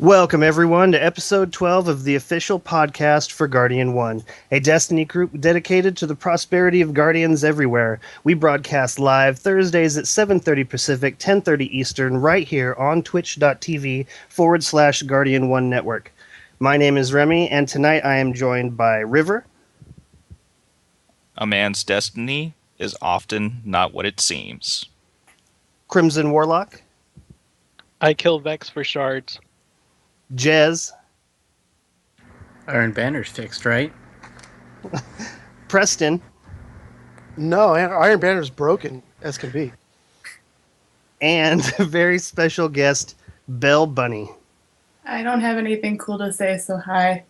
Welcome, everyone, to episode 12 of the official podcast for Guardian 1, a Destiny group dedicated to the prosperity of Guardians everywhere. We broadcast live Thursdays at 7:30 Pacific, 10:30 Eastern, right here on twitch.tv/Guardian1 Network. My name is Remy, and tonight I am joined by River. A man's destiny is often not what it seems. Crimson Warlock. I kill Vex for shards. Jez. Iron Banner's fixed, right? Preston. No, Iron Banner's broken, as can be. And a very special guest, Be11eBunny. I don't have anything cool to say, so hi.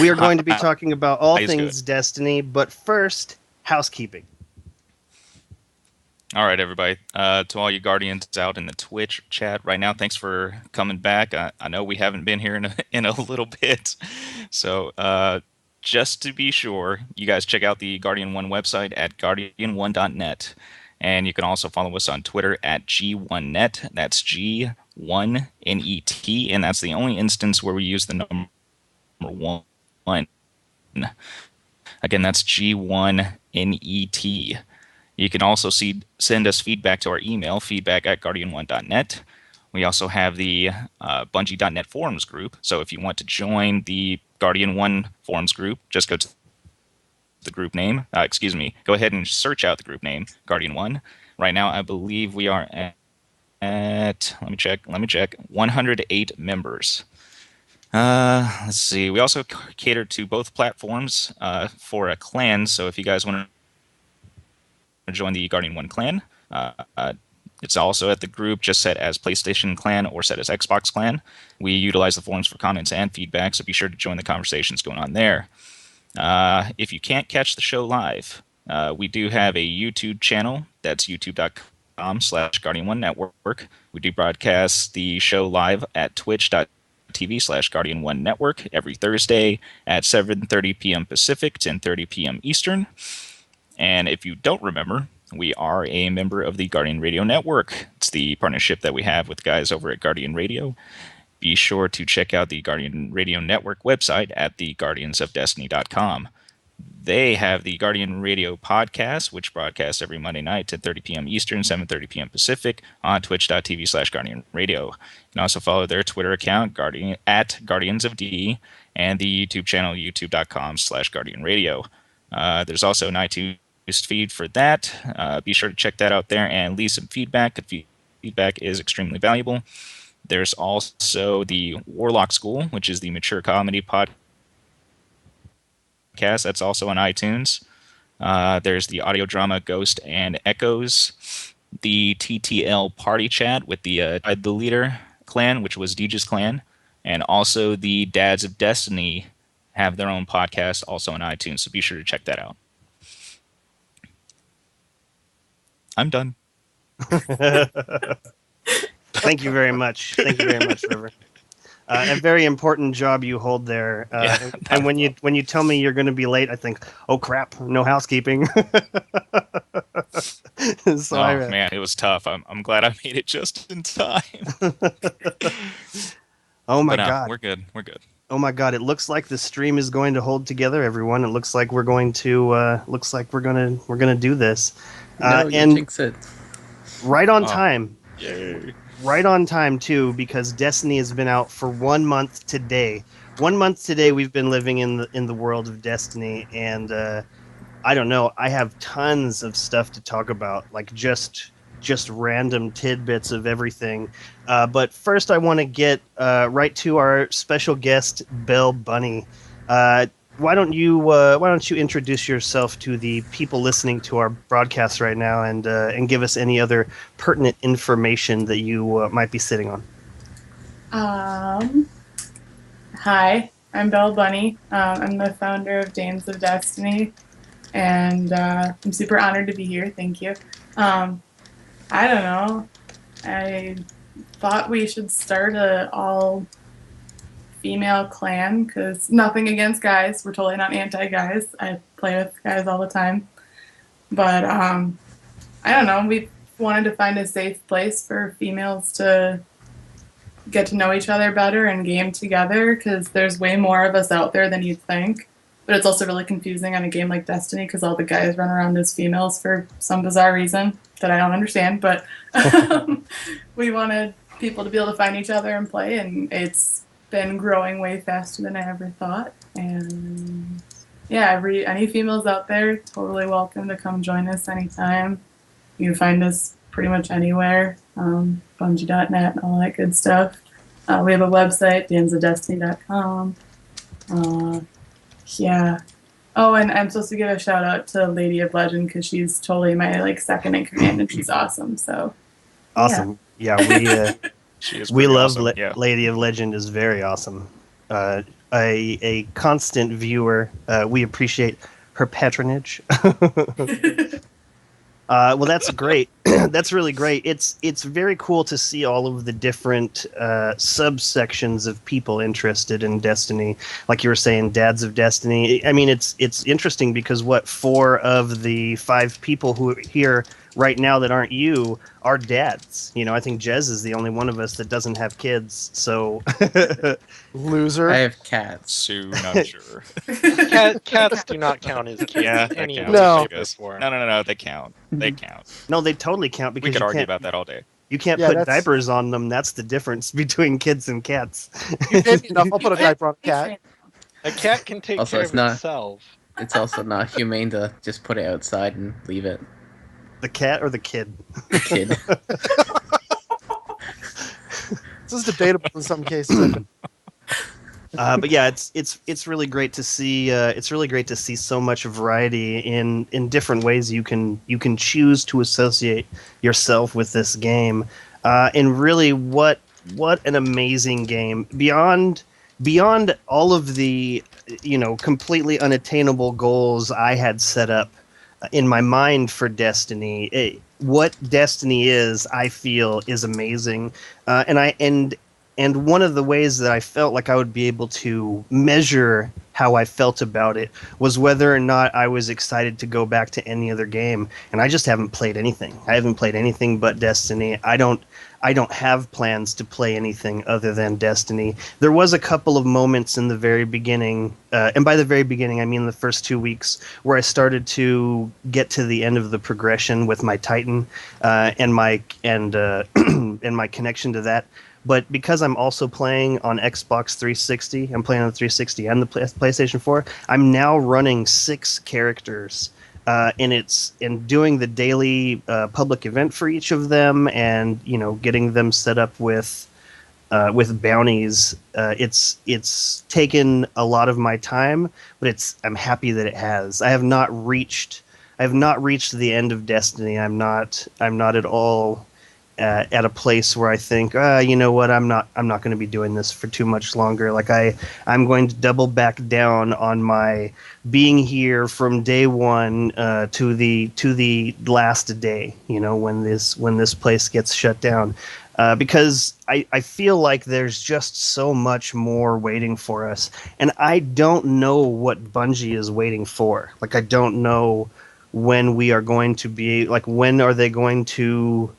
We are going to be talking about all He's things good. Destiny, but first, housekeeping. All right, everybody. To all you Guardians out in the Twitch chat right now, thanks for coming back. I know we haven't been here in a little bit. So just to be sure, you guys check out the Guardian 1 website at guardian1.net. And you can also follow us on Twitter at G1net. That's G1NET. And that's the only instance where we use the number 1. Again, that's G1NET. You can also send us feedback to our email, feedback@guardian1.net. We also have the Bungie.net forums group. So if you want to join the Guardian 1 forums group, just go to the group name. Go ahead and search out the group name, Guardian 1. Right now, I believe we are at let me check, 108 members. Let's see. We also cater to both platforms for a clan. So if you guys want to join the Guardian 1 clan, it's also at the group just set as PlayStation clan or set as Xbox clan. We utilize the forums for comments and feedback, so be sure to join the conversations going on there. If you can't catch the show live, we do have a YouTube channel. That's youtube.com/Guardian1 Network. We do broadcast the show live at twitch.tv/Guardian1 Network every Thursday at 7:30 p.m. Pacific, 10:30 p.m. Eastern. And if you don't remember, we are a member of the Guardian Radio Network. It's the partnership that we have with guys over at Guardian Radio. Be sure to check out the Guardian Radio Network website at theguardiansofdestiny.com. They have the Guardian Radio podcast, which broadcasts every Monday night at 10:30 p.m. Eastern, 7:30 p.m. Pacific on twitch.tv/Guardian Radio. You can also follow their Twitter account, at Guardians of D, and the YouTube channel, youtube.com/Guardian Radio. There's also an iTunes feed for that. Be sure to check that out there and leave some feedback. Feedback is extremely valuable. There's also the Warlock School, which is the mature comedy podcast. That's also on iTunes. There's the audio drama Ghost and Echoes, the TTL Party Chat with the leader clan, which was Deej's clan, and also the Dads of Destiny have their own podcast also on iTunes, so be sure to check that out. I'm done. Thank you very much. Thank you very much, River. A very important job you hold there. And when you tell me you're going to be late, I think, oh crap, no housekeeping. Man, it was tough. I'm glad I made it just in time. Oh my God, we're good. Oh my God! It looks like the stream is going to hold together, everyone. It looks like we're going to do this. No, and jinx it. Right on time. Yay. Right on time too, because Destiny has been out for 1 month today. 1 month today, we've been living in the world of Destiny, and I don't know. I have tons of stuff to talk about, like just random tidbits of everything. But first, I want to get right to our special guest, Be11eBunny. Why don't you introduce yourself to the people listening to our broadcast right now, and give us any other pertinent information that you might be sitting on? Hi, I'm Be11eBunny. I'm the founder of Dames of Destiny, and I'm super honored to be here. Thank you. I don't know. I thought we should start a all-female clan, because nothing against guys. We're totally not anti-guys. I play with guys all the time. But, I don't know. We wanted to find a safe place for females to get to know each other better and game together, because there's way more of us out there than you'd think. But it's also really confusing on a game like Destiny because all the guys run around as females for some bizarre reason that I don't understand. But we wanted people to be able to find each other and play, and it's been growing way faster than I ever thought. And yeah, any females out there, totally welcome to come join us anytime. You can find us pretty much anywhere, Bungie.net and all that good stuff. We have a website, damsofdestiny.com. Yeah. Oh, and I'm supposed to give a shout out to Lady of Legend because she's totally my second in command and she's awesome. So Awesome. Yeah, She is we pretty love awesome. Yeah. Lady of Legend is very awesome. A constant viewer. We appreciate her patronage. Well, that's great. That's really great. It's very cool to see all of the different subsections of people interested in Destiny. Like you were saying, Dads of Destiny. I mean, it's interesting because 4 of the 5 people who are here right now that aren't you are dads. I think Jez is the only one of us that doesn't have kids. So Loser. I have cats. Soon, I'm sure. Cats do not count as kids. Yeah, that Any counts. No. of us before. No, they count. They count. no, they totally count because We could you argue can't, about that all day. you can't Yeah, put that's- diapers on them. That's the difference between kids and cats. You paid me enough. I'll put a diaper on a cat. A cat can take Also, care it's of not- itself. It's also not humane to just put it outside and leave it. The cat or the kid? Kid. This is debatable in some cases. But yeah, it's really great to see. It's really great to see so much variety in different ways you can choose to associate yourself with this game. And really, what an amazing game! Beyond all of the completely unattainable goals I had set up in my mind for Destiny, what Destiny is, I feel, is amazing. And one of the ways that I felt like I would be able to measure how I felt about it was whether or not I was excited to go back to any other game. And I just haven't played anything. I haven't played anything but Destiny. I don't have plans to play anything other than Destiny. There was a couple of moments in the very beginning, and by the very beginning I mean the first 2 weeks, where I started to get to the end of the progression with my Titan and my and my connection to that. But because I'm also playing on Xbox 360, I'm playing on the 360 and the PlayStation 4, I'm now running 6 characters. And doing the daily public event for each of them, and getting them set up with bounties. It's taken a lot of my time, but I'm happy that it has. I have not reached the end of Destiny. I'm not at all at a place where I think, you know what, I'm not going to be doing this for too much longer. Like I'm going to double back down on my being here from day one to the last day. When this place gets shut down, because I feel like there's just so much more waiting for us, and I don't know what Bungie is waiting for. Like I don't know when we are going to be when are they going to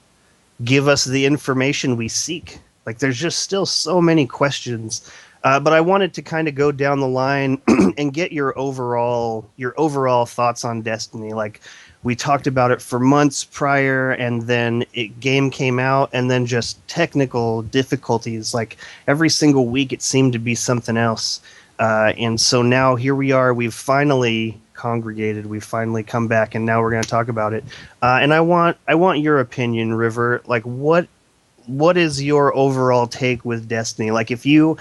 give us the information we seek. Like there's just still so many questions, but I wanted to kind of go down the line and get your overall thoughts on Destiny. Like we talked about it for months prior, and then game came out, and then just technical difficulties. Like every single week it seemed to be something else, and so now here we are. We've finally congregated. We've finally come back, and now we're going to talk about it. And I want your opinion, River. Like what is your overall take with Destiny? Like if you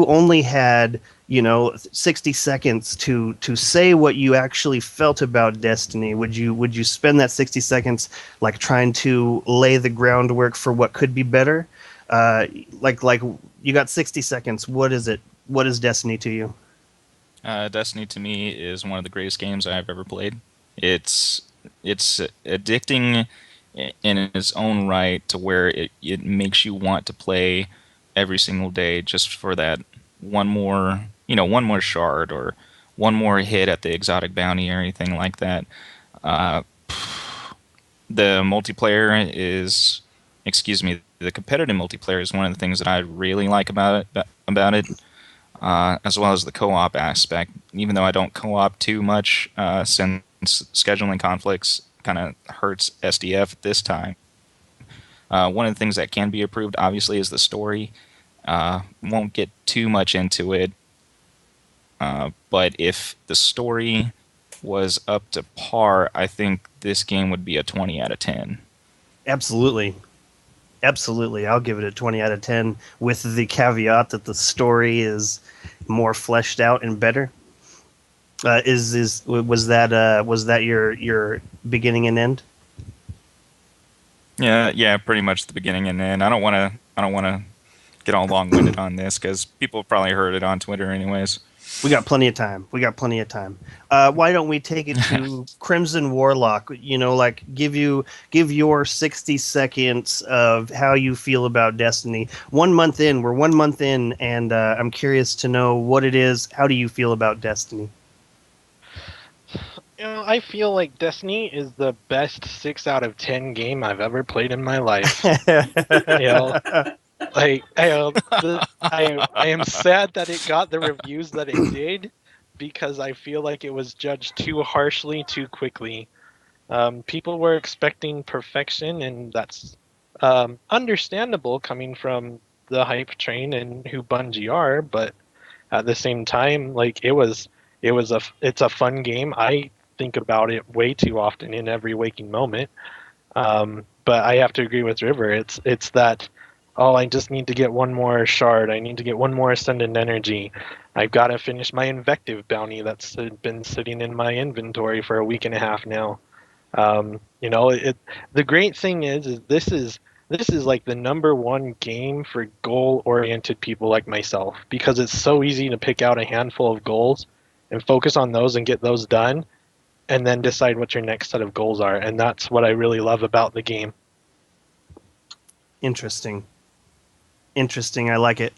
only had 60 seconds to say what you actually felt about Destiny, would you spend that 60 seconds like trying to lay the groundwork for what could be better? Like you got 60 seconds. What is it? What is Destiny to you? Destiny to me is one of the greatest games I've ever played. It's addicting in its own right, to where it makes you want to play every single day just for that one more shard or one more hit at the exotic bounty or anything like that. The multiplayer is the competitive multiplayer is one of the things that I really like about it, as well as the co-op aspect. Even though I don't co-op too much, since scheduling conflicts kind of hurts SDF at this time. One of the things that can be improved, obviously, is the story. Won't get too much into it, but if the story was up to par, I think this game would be a 20 out of 10. Absolutely. Absolutely. I'll give it a 20 out of 10 with the caveat that the story is more fleshed out and better. Was that your beginning and end? Yeah, pretty much the beginning and end. I don't want to get all long-winded on this because people have probably heard it on Twitter anyways. We got plenty of time. Why don't we take it to Crimson Warlock? Like give your 60 seconds of how you feel about Destiny. 1 month in, we're 1 month in, and I'm curious to know what it is. How do you feel about Destiny? I feel like Destiny is the best 6 out of 10 game I've ever played in my life. Like I am sad that it got the reviews that it did, because I feel like it was judged too harshly too quickly. People were expecting perfection, and that's understandable coming from the hype train and who Bungie are. But at the same time, like it's a fun game. I think about it way too often in every waking moment. But I have to agree with River. It's that. Oh, I just need to get one more shard. I need to get one more ascendant energy. I've got to finish my invective bounty that's been sitting in my inventory for a week and a half now. The great thing is this is like the #1 game for goal-oriented people like myself, because it's so easy to pick out a handful of goals and focus on those and get those done, and then decide what your next set of goals are. And that's what I really love about the game. Interesting. I like it.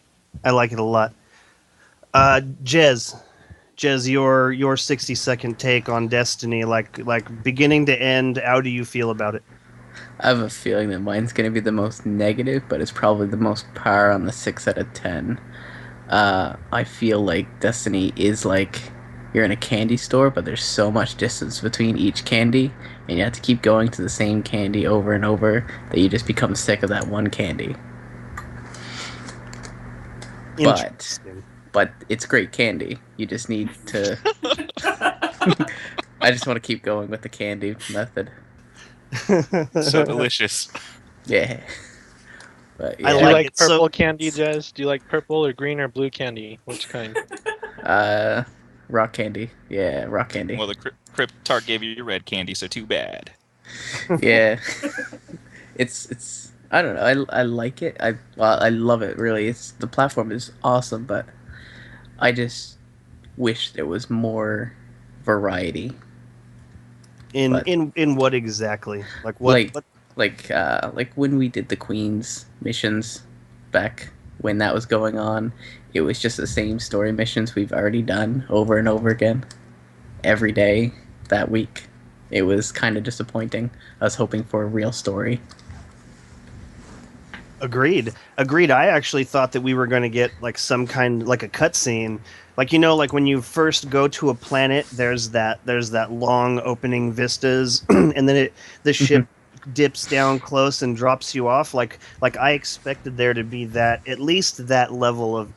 I like it a lot. Jez, your 60-second take on Destiny, like beginning to end. How do you feel about it? I have a feeling that mine's going to be the most negative, but it's probably the most par on the 6 out of 10. I feel like Destiny is like you're in a candy store, but there's so much distance between each candy, and you have to keep going to the same candy over and over that you just become sick of that one candy. But it's great candy. You just need to... I just want to keep going with the candy method. So delicious. Yeah. But, yeah. Do you like purple candy, Jez? Do you like purple or green or blue candy? Which kind? Rock candy. Yeah, rock candy. Well, the Crypt Tart gave you your red candy, so too bad. Yeah. It's I don't know. I like it. I love it. Really, the platform is awesome, but I just wish there was more variety. In what exactly? Like what? Like when we did the Queen's missions back when that was going on, it was just the same story missions we've already done over and over again every day that week. It was kind of disappointing. I was hoping for a real story. Agreed. I actually thought that we were going to get like some kind, like a cutscene, like like when you first go to a planet, there's that long opening vistas, and then the ship dips down close and drops you off. Like I expected there to be that, at least that level of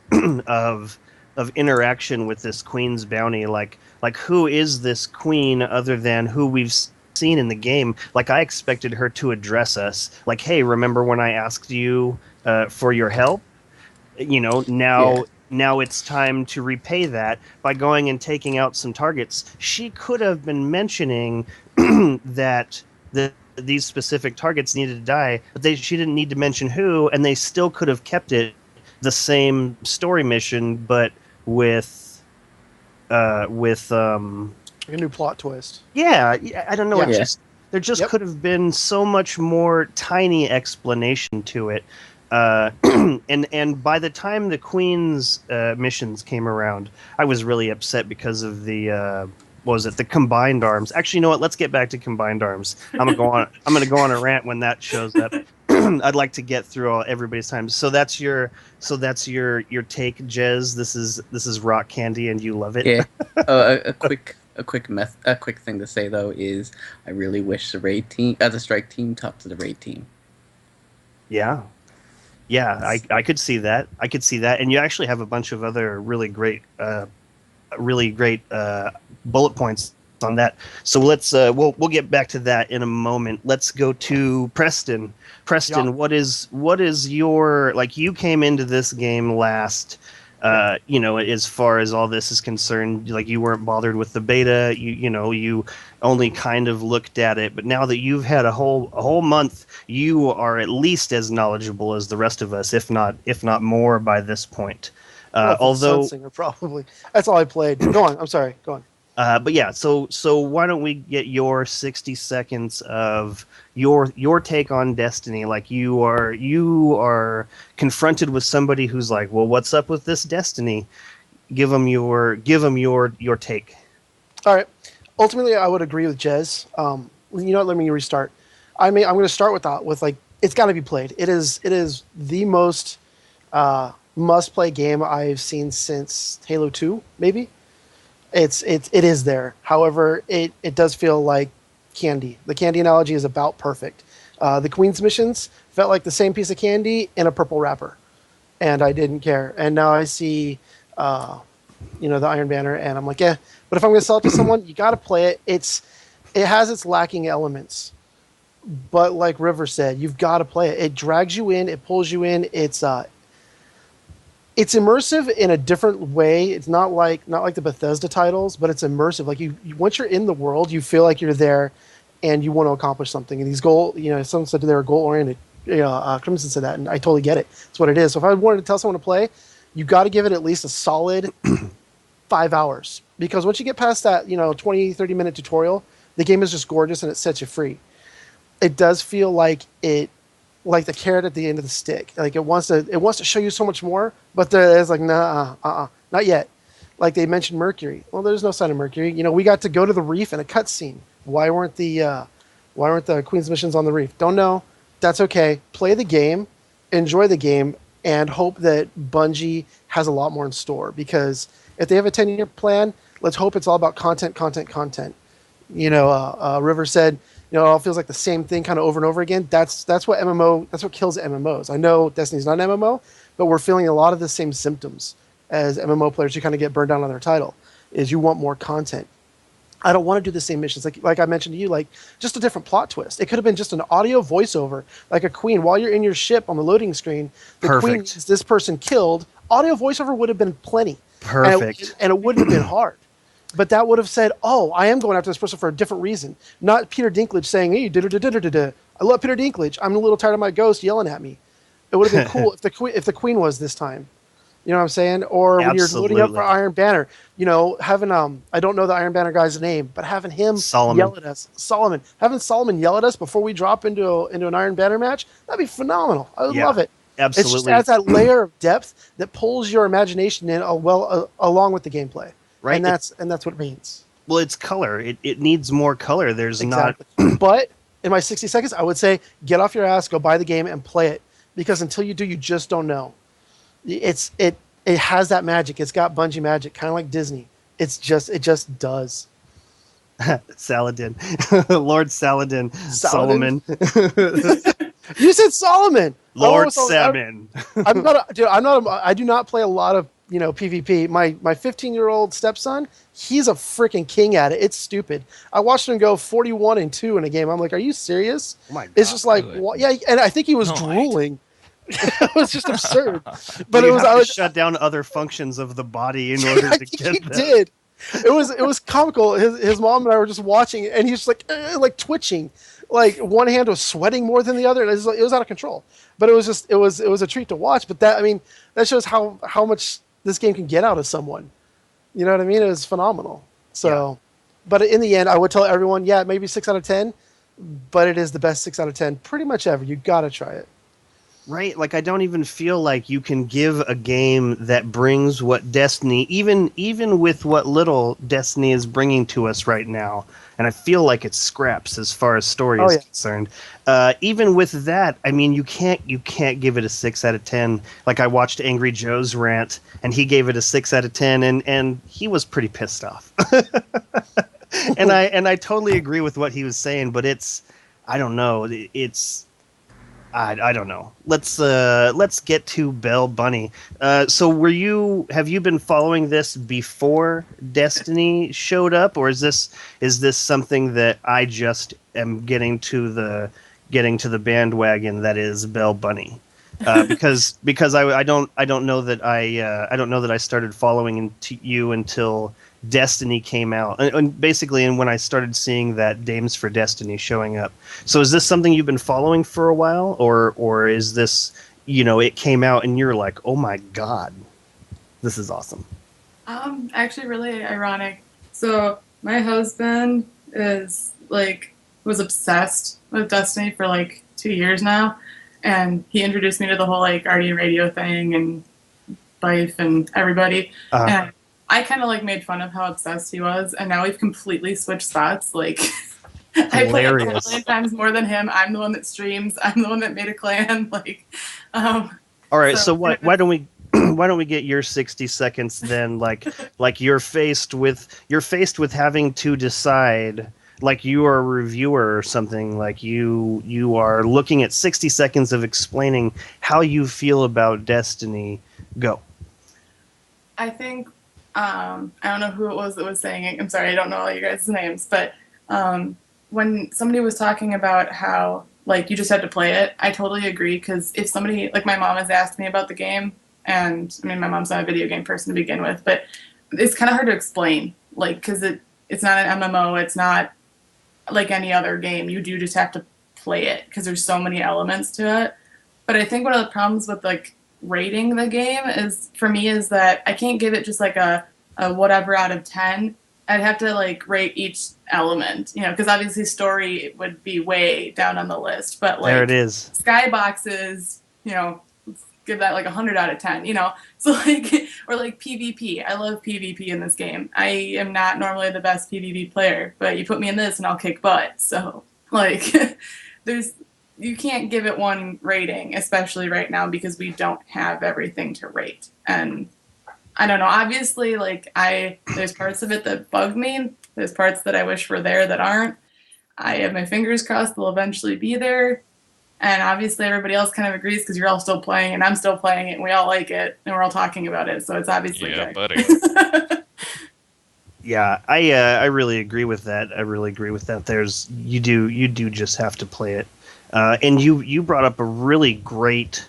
of interaction with this Queen's bounty. Like who is this Queen other than who we've seen in the game? Like I expected her to address us, like, hey, remember when I asked you for your help? Now it's time to repay that by going and taking out some targets. She could have been mentioning that these specific targets needed to die, but she didn't need to mention who, and they still could have kept it the same story mission, but with a new plot twist. Yeah, I don't know. Yeah. There could have been so much more tiny explanation to it. And by the time the Queen's missions came around, I was really upset because of the the combined arms. Actually, you know what? Let's get back to combined arms. I'm gonna go on a rant when that shows up. I'd like to get through everybody's time. So that's your take, Jez. This is rock candy, and you love it. Yeah. A quick thing to say though is I really wish the strike team talked to the raid team. Yeah. Yeah, I could see that. I could see that, and you actually have a bunch of other really great bullet points on that. So let's we'll get back to that in a moment. Let's go to Preston. Preston, Yeah. what is your, like, you came into this game last. As far as all this is concerned, like, you weren't bothered with the beta. You only kind of looked at it, but now that you've had a whole month, you are at least as knowledgeable as the rest of us, if not more by this point. Although Sunsinger, probably that's all I played. Go on. I'm sorry. Go on. but yeah, so why don't we get your 60 seconds of your take on Destiny? Like, you are confronted with somebody who's like, well, what's up with this Destiny? Give them your take. All right. Ultimately, I would agree with Jez. You know what? Let me restart. I'm going to start with like, it's got to be played. It is the most must-play game I've seen since Halo 2, maybe. It is there. However, it does feel like candy. The candy analogy is about perfect. The Queen's missions felt like the same piece of candy in a purple wrapper, and I didn't care. And now I see, the Iron Banner, and I'm like, yeah. But if I'm going to sell it to someone, you got to play it. It has its lacking elements, but like River said, you've got to play it. It drags you in. It pulls you in. It's immersive in a different way. It's not like the Bethesda titles, but it's immersive. Like, you once you're in the world, you feel like you're there, and you want to accomplish something. And these someone said they were goal oriented. Crimson said that, and I totally get it. It's what it is. So if I wanted to tell someone to play, you got to give it at least a solid 5 hours, because once you get past that 20-30 minute tutorial, the game is just gorgeous and it sets you free. It does feel like the carrot at the end of the stick. Like, it wants to show you so much more, but there's like, nah, not yet. Like, they mentioned Mercury. Well, there's no sign of Mercury. We got to go to the reef in a cutscene. Why weren't the Queen's missions on the reef? Don't know. That's okay. Play the game, enjoy the game, and hope that Bungie has a lot more in store. Because if they have a 10-year plan, let's hope it's all about content. River said, it all feels like the same thing kind of over and over again. That's what kills MMOs. I know Destiny's not an MMO, but we're feeling a lot of the same symptoms as MMO players who kind of get burned down on their title, is you want more content. I don't want to do the same missions. Like I mentioned to you, like, just a different plot twist. It could have been just an audio voiceover, like a Queen. While you're in your ship on the loading screen, the Perfect. Queen is this person killed. Audio voiceover would have been plenty. Perfect. And it wouldn't have been hard. But that would have said, oh, I am going after this person for a different reason. Not Peter Dinklage saying, hey, I love Peter Dinklage. I'm a little tired of my ghost yelling at me. It would have been cool if the Queen was this time. You know what I'm saying? Or when you're loading up for Iron Banner, having I don't know the Iron Banner guy's name, but having him yell at us. Having Solomon yell at us before we drop into an Iron Banner match, that'd be phenomenal. I would love it. Absolutely. It just adds that layer of depth that pulls your imagination in along with the gameplay. Right. And that's what it means. Well, it's color. It needs more color. There's exactly. But in my 60 seconds, I would say get off your ass, go buy the game, and play it. Because until you do, you just don't know. It has that magic. It's got Bungie magic, kind of like Disney. It just does. Saladin, Lord Saladin, Solomon. You said Solomon. Lord Salmon. I do not play a lot of PvP. My 15-year-old stepson, he's a freaking king at it. It's stupid. I watched him go 41-2 in a game. I'm like, are you serious? Oh my God, it's just like, yeah, and I think he was drooling. It was just absurd. But I was shut down other functions of the body in order to get he that. did. It was comical. His mom and I were just watching, and he's just like twitching. Like, one hand was sweating more than the other, and it was out of control. But it was a treat to watch. But that shows how much this game can get out of someone. You know what I mean? It was phenomenal. So, yeah. But in the end, I would tell everyone, maybe 6 out of 10, but it is the best 6 out of 10 pretty much ever. You got to try it. Right? Like I don't even feel like you can give a game that brings what Destiny, even with what little Destiny is bringing to us right now, and I feel like it's scraps as far as story Oh is yeah. concerned. Even with that, I mean, you can't give it a 6 out of 10. Like I watched Angry Joe's rant, and he gave it a 6 out of 10, and he was pretty pissed off. And I totally agree with what he was saying, but I don't know, it's I don't know. Let's get to Bell Bunny. So have you been following this before Destiny showed up, or is this something that I just am getting to the bandwagon that is Bell Bunny? Because I don't know that I started following you until Destiny came out, and basically, and when I started seeing that Dames for Destiny showing up. So is this something you've been following for a while, or is this, it came out and you're like, oh my god, this is awesome? Actually, really ironic. So my husband was obsessed with Destiny for like 2 years now, and he introduced me to the whole like Guardian Radio thing and Bife and everybody. And I kind of like made fun of how obsessed he was, and now we've completely switched spots. Like I play it a Hilarious. million times more than him. I'm the one that streams. I'm the one that made a clan. Like, All right, so so why don't we why don't we get your 60 seconds then? Like you're faced with having to decide, like you are a reviewer or something, like you are looking at 60 seconds of explaining how you feel about Destiny. Go. I think I don't know who it was that was saying it. I'm sorry, I don't know all you guys' names, but when somebody was talking about how like you just had to play it, I totally agree. Because if somebody like my mom has asked me about the game, and I mean my mom's not a video game person to begin with, but it's kind of hard to explain, like because it's not an MMO, it's not like any other game. You do just have to play it because there's so many elements to it. But I think one of the problems with like rating the game is for me is that I can't give it just like a whatever out of 10. I'd have to like rate each element, because obviously story would be way down on the list. But like There it is. skyboxes, let's give that like 100 out of 10, So like, or like PvP. I love PvP in this game. I am not normally the best PvP player, but you put me in this and I'll kick butt. So like, you can't give it one rating, especially right now because we don't have everything to rate. And I don't know. Obviously, like there's parts of it that bug me. There's parts that I wish were there that aren't. I have my fingers crossed they'll eventually be there. And obviously, everybody else kind of agrees because you're all still playing, and I'm still playing it, and we all like it, and we're all talking about it. So it's obviously Yeah, good. buddy. Yeah, I really agree with that. You do just have to play it. And you brought up a really great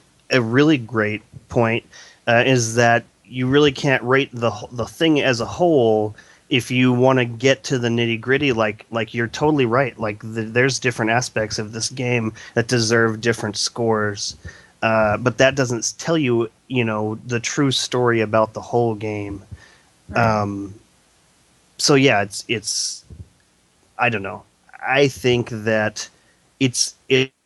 point, is that you really can't rate the thing as a whole if you want to get to the nitty gritty. Like you're totally right. Like there's different aspects of this game that deserve different scores, but that doesn't tell you the true story about the whole game. Right. So yeah, it's I don't know. I think that it's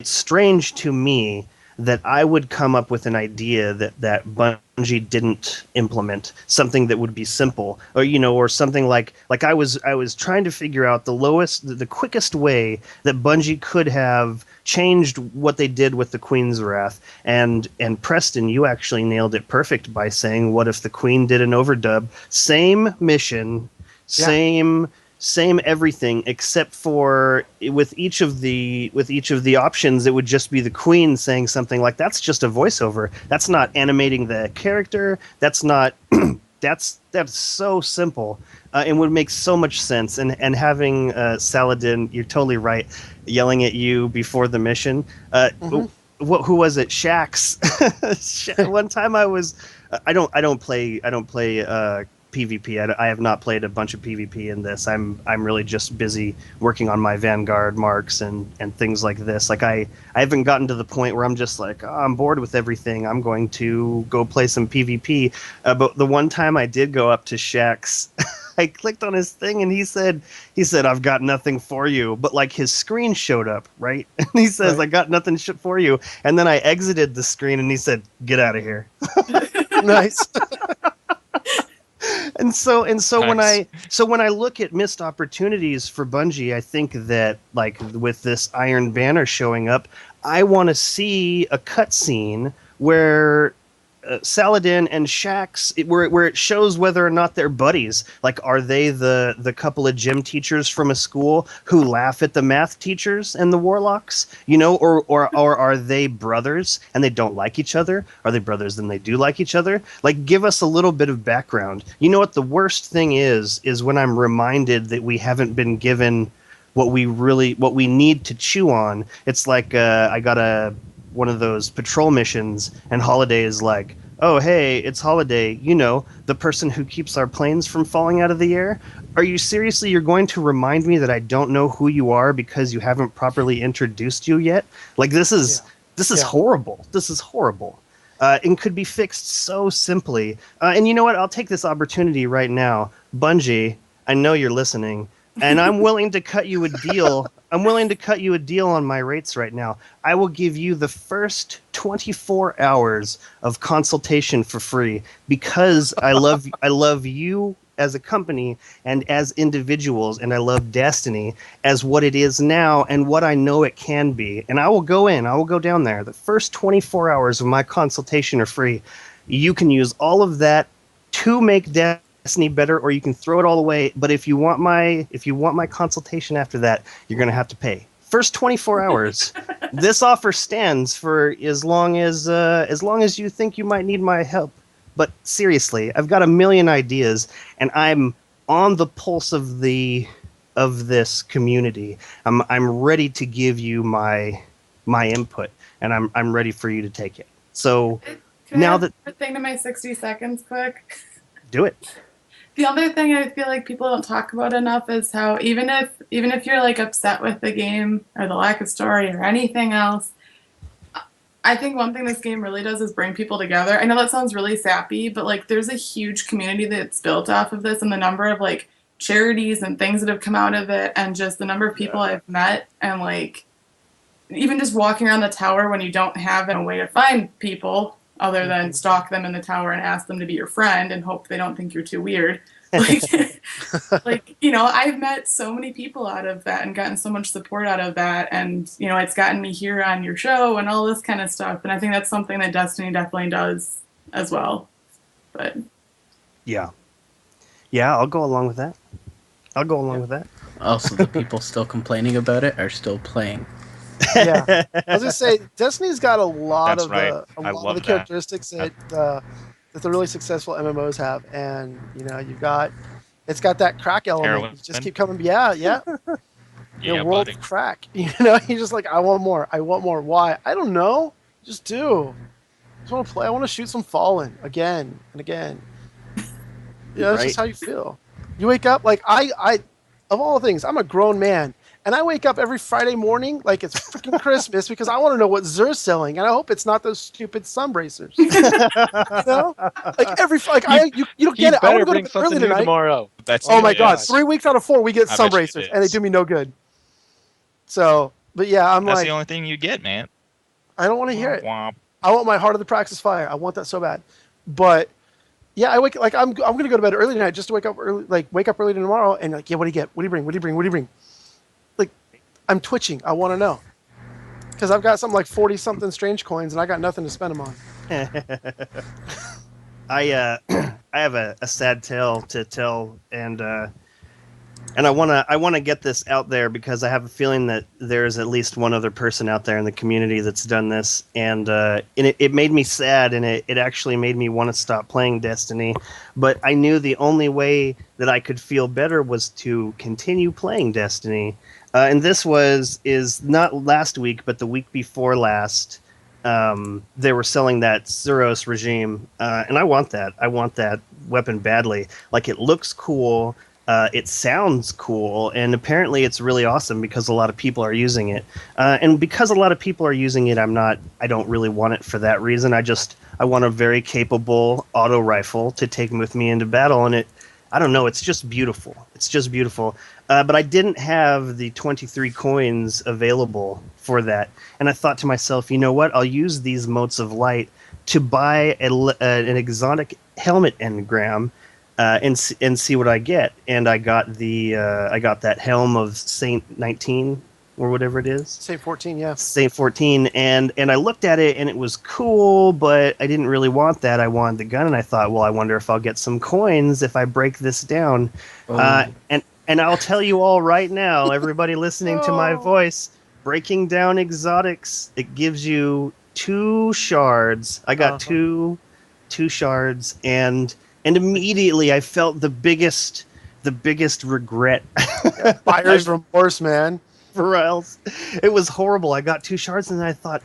strange to me that I would come up with an idea that Bungie didn't implement, something that would be simple, or something like I was trying to figure out the quickest way that Bungie could have changed what they did with the Queen's Wrath. And Preston, you actually nailed it perfect by saying, what if the Queen did an overdub? Same mission, same everything, except for with each of the options, it would just be the Queen saying something like, that's just a voiceover. That's not animating the character. That's not that's so simple, and would make so much sense. And having Saladin, you're totally right, yelling at you before the mission. Who was it? Shax. One time I don't play PvP. I have not played a bunch of PvP in this. I'm really just busy working on my Vanguard marks and things like this. Like I haven't gotten to the point where I'm just like, oh, I'm bored with everything. I'm going to go play some PvP. But the one time I did go up to Shaq's, I clicked on his thing and he said, I've got nothing for you. But like his screen showed up, right? And he says, Right. I got nothing for you. And then I exited the screen and he said, get out of here. Nice. And so Nice. when I look at missed opportunities for Bungie, I think that like with this Iron Banner showing up, I want to see a cutscene where Saladin and Shaxx, where it shows whether or not they're buddies. Like, are they the couple of gym teachers from a school who laugh at the math teachers and the warlocks? You know, or are they brothers and they don't like each other? Are they brothers and they do like each other? Like, give us a little bit of background. You know what the worst thing is when I'm reminded that we haven't been given what we need to chew on. It's like I got one of those patrol missions and Holiday is like, oh hey, it's Holiday, you know, the person who keeps our planes from falling out of the air. Are you seriously, you're going to remind me that I don't know who you are because you haven't properly introduced you yet? Like this is Yeah. horrible. This is horrible. And could be fixed so simply. And you know what? I'll take this opportunity right now. Bungie, I know you're listening, and I'm willing to cut you a deal. I'm willing to cut you a deal on my rates right now. I will give you the first 24 hours of consultation for free because I love you as a company and as individuals, and I love Destiny as what it is now and what I know it can be. And I will go down there. The first 24 hours of my consultation are free. You can use all of that to make Destiny better, or you can throw it all away. But if you want my consultation after that, you're going to have to pay. First 24 hours. This offer stands for as long as you think you might need my help. But seriously, I've got a million ideas, and I'm on the pulse of this community. I'm ready to give you my input, and I'm ready for you to take it. So Can now I add that a thing to my 60 seconds quick? do it. The other thing I feel like people don't talk about enough is how even if you're like upset with the game or the lack of story or anything else, I think one thing this game really does is bring people together. I know that sounds really sappy, but like there's a huge community that's built off of this, and the number of like charities and things that have come out of it, and just the number of people I've met, and like even just walking around the tower when you don't have a way to find people other than stalk them in the tower and ask them to be your friend and hope they don't think you're too weird. Like, you know, I've met so many people out of that and gotten so much support out of that. And, you know, it's gotten me here on your show and all this kind of stuff. And I think that's something that Destiny definitely does as well. But Yeah, I'll go along with that. With that. Also, the people still complaining about it are still playing. Yeah, I was gonna say Destiny's got a lot That's of right. the I lot love of the that. characteristics that the really successful MMOs have, and you know it's got that crack element. Heroin. You just keep coming, yeah. Yeah, World buddy. of crack. You know, you're just like, I want more. Why? I don't know. Just do. I just want to play. I want to shoot some Fallen again and again. You know, that's just Right. how you feel. You wake up like I of all things, I'm a grown man. And I wake up every Friday morning like it's freaking Christmas because I want to know what Zer's selling, and I hope it's not those stupid sun bracers. You know, like you don't He get it. I want better to go bring to bed something early new tonight. tomorrow. That's Oh my it God! is. 3 weeks out of 4, we get I sun bet you bracers, it and they is. do me no good. So, but yeah, I'm That's like, the only thing you get, man. I don't want to hear it. Womp. I want my Heart of the Praxis Fire. I want that so bad. But yeah, I wake like I'm gonna go to bed early tonight just to wake up early, like wake up early tomorrow, and like, yeah, what do you get? What do you bring? What do you bring? What do you bring? Like, I'm twitching. I want to know because I've got something like 40 something strange coins, and I got nothing to spend them on. I have a sad tale to tell, and I wanna get this out there because I have a feeling that there's at least one other person out there in the community that's done this, and it made me sad, and it actually made me want to stop playing Destiny. But I knew the only way that I could feel better was to continue playing Destiny, and this is not last week, but the week before last. they were selling that Suros regime, and I want that. I want that weapon badly. Like, it looks cool, it sounds cool, and apparently it's really awesome because a lot of people are using it. And because a lot of people are using it, I don't really want it for that reason. I want a very capable auto rifle to take with me into battle, and I don't know, it's just beautiful. It's just beautiful. But I didn't have the 23 coins available for that. And I thought to myself, you know what? I'll use these motes of light to buy an exotic helmet engram and see what I get. And I got I got that helm of Saint 19 or whatever it is. Saint 14, yeah. Saint 14, and I looked at it and it was cool, but I didn't really want that. I wanted the gun, and I thought, well, I wonder if I'll get some coins if I break this down. And I'll tell you all right now, everybody listening to my voice, breaking down exotics, it gives you 2 shards. I got two shards, and immediately I felt the biggest regret. Buyer's remorse, man. For else, it was horrible. I got 2 shards, and I thought,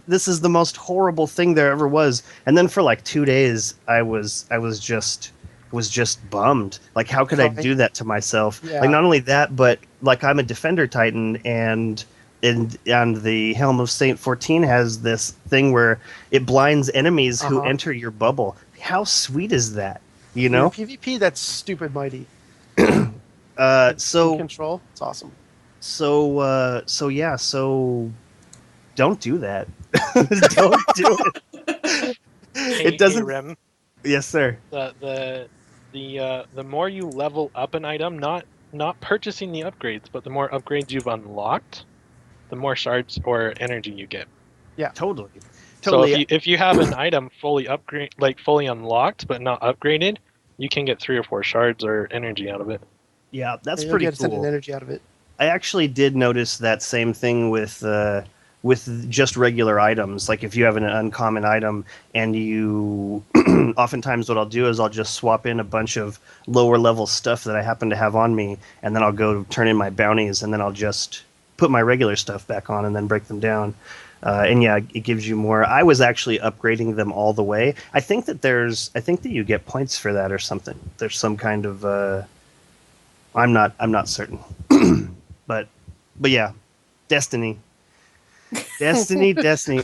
this is the most horrible thing there ever was. And then for like 2 days, I was just bummed. Like, how could I do that to myself? Yeah. Like, not only that, but like, I'm a defender titan, and the Helm of Saint 14 has this thing where it blinds enemies who enter your bubble. How sweet is that? You know, in PvP, that's stupid mighty. So control, it's awesome. So don't do that. Don't do it. It doesn't. Hey, Rem, Yes, sir. the more you level up an item, not purchasing the upgrades, but the more upgrades you've unlocked, the more shards or energy you get. Yeah, totally. So if you have an item fully unlocked but not upgraded, you can get 3 or 4 shards or energy out of it. Yeah, that's You'll pretty get cool. energy out of it. I actually did notice that same thing with just regular items. Like, if you have an uncommon item, and you oftentimes what I'll do is I'll just swap in a bunch of lower level stuff that I happen to have on me, and then I'll go turn in my bounties, and then I'll just put my regular stuff back on and then break them down. And yeah, it gives you more. I was actually upgrading them all the way. I think that you get points for that or something. There's some kind of I'm not certain. But yeah, Destiny.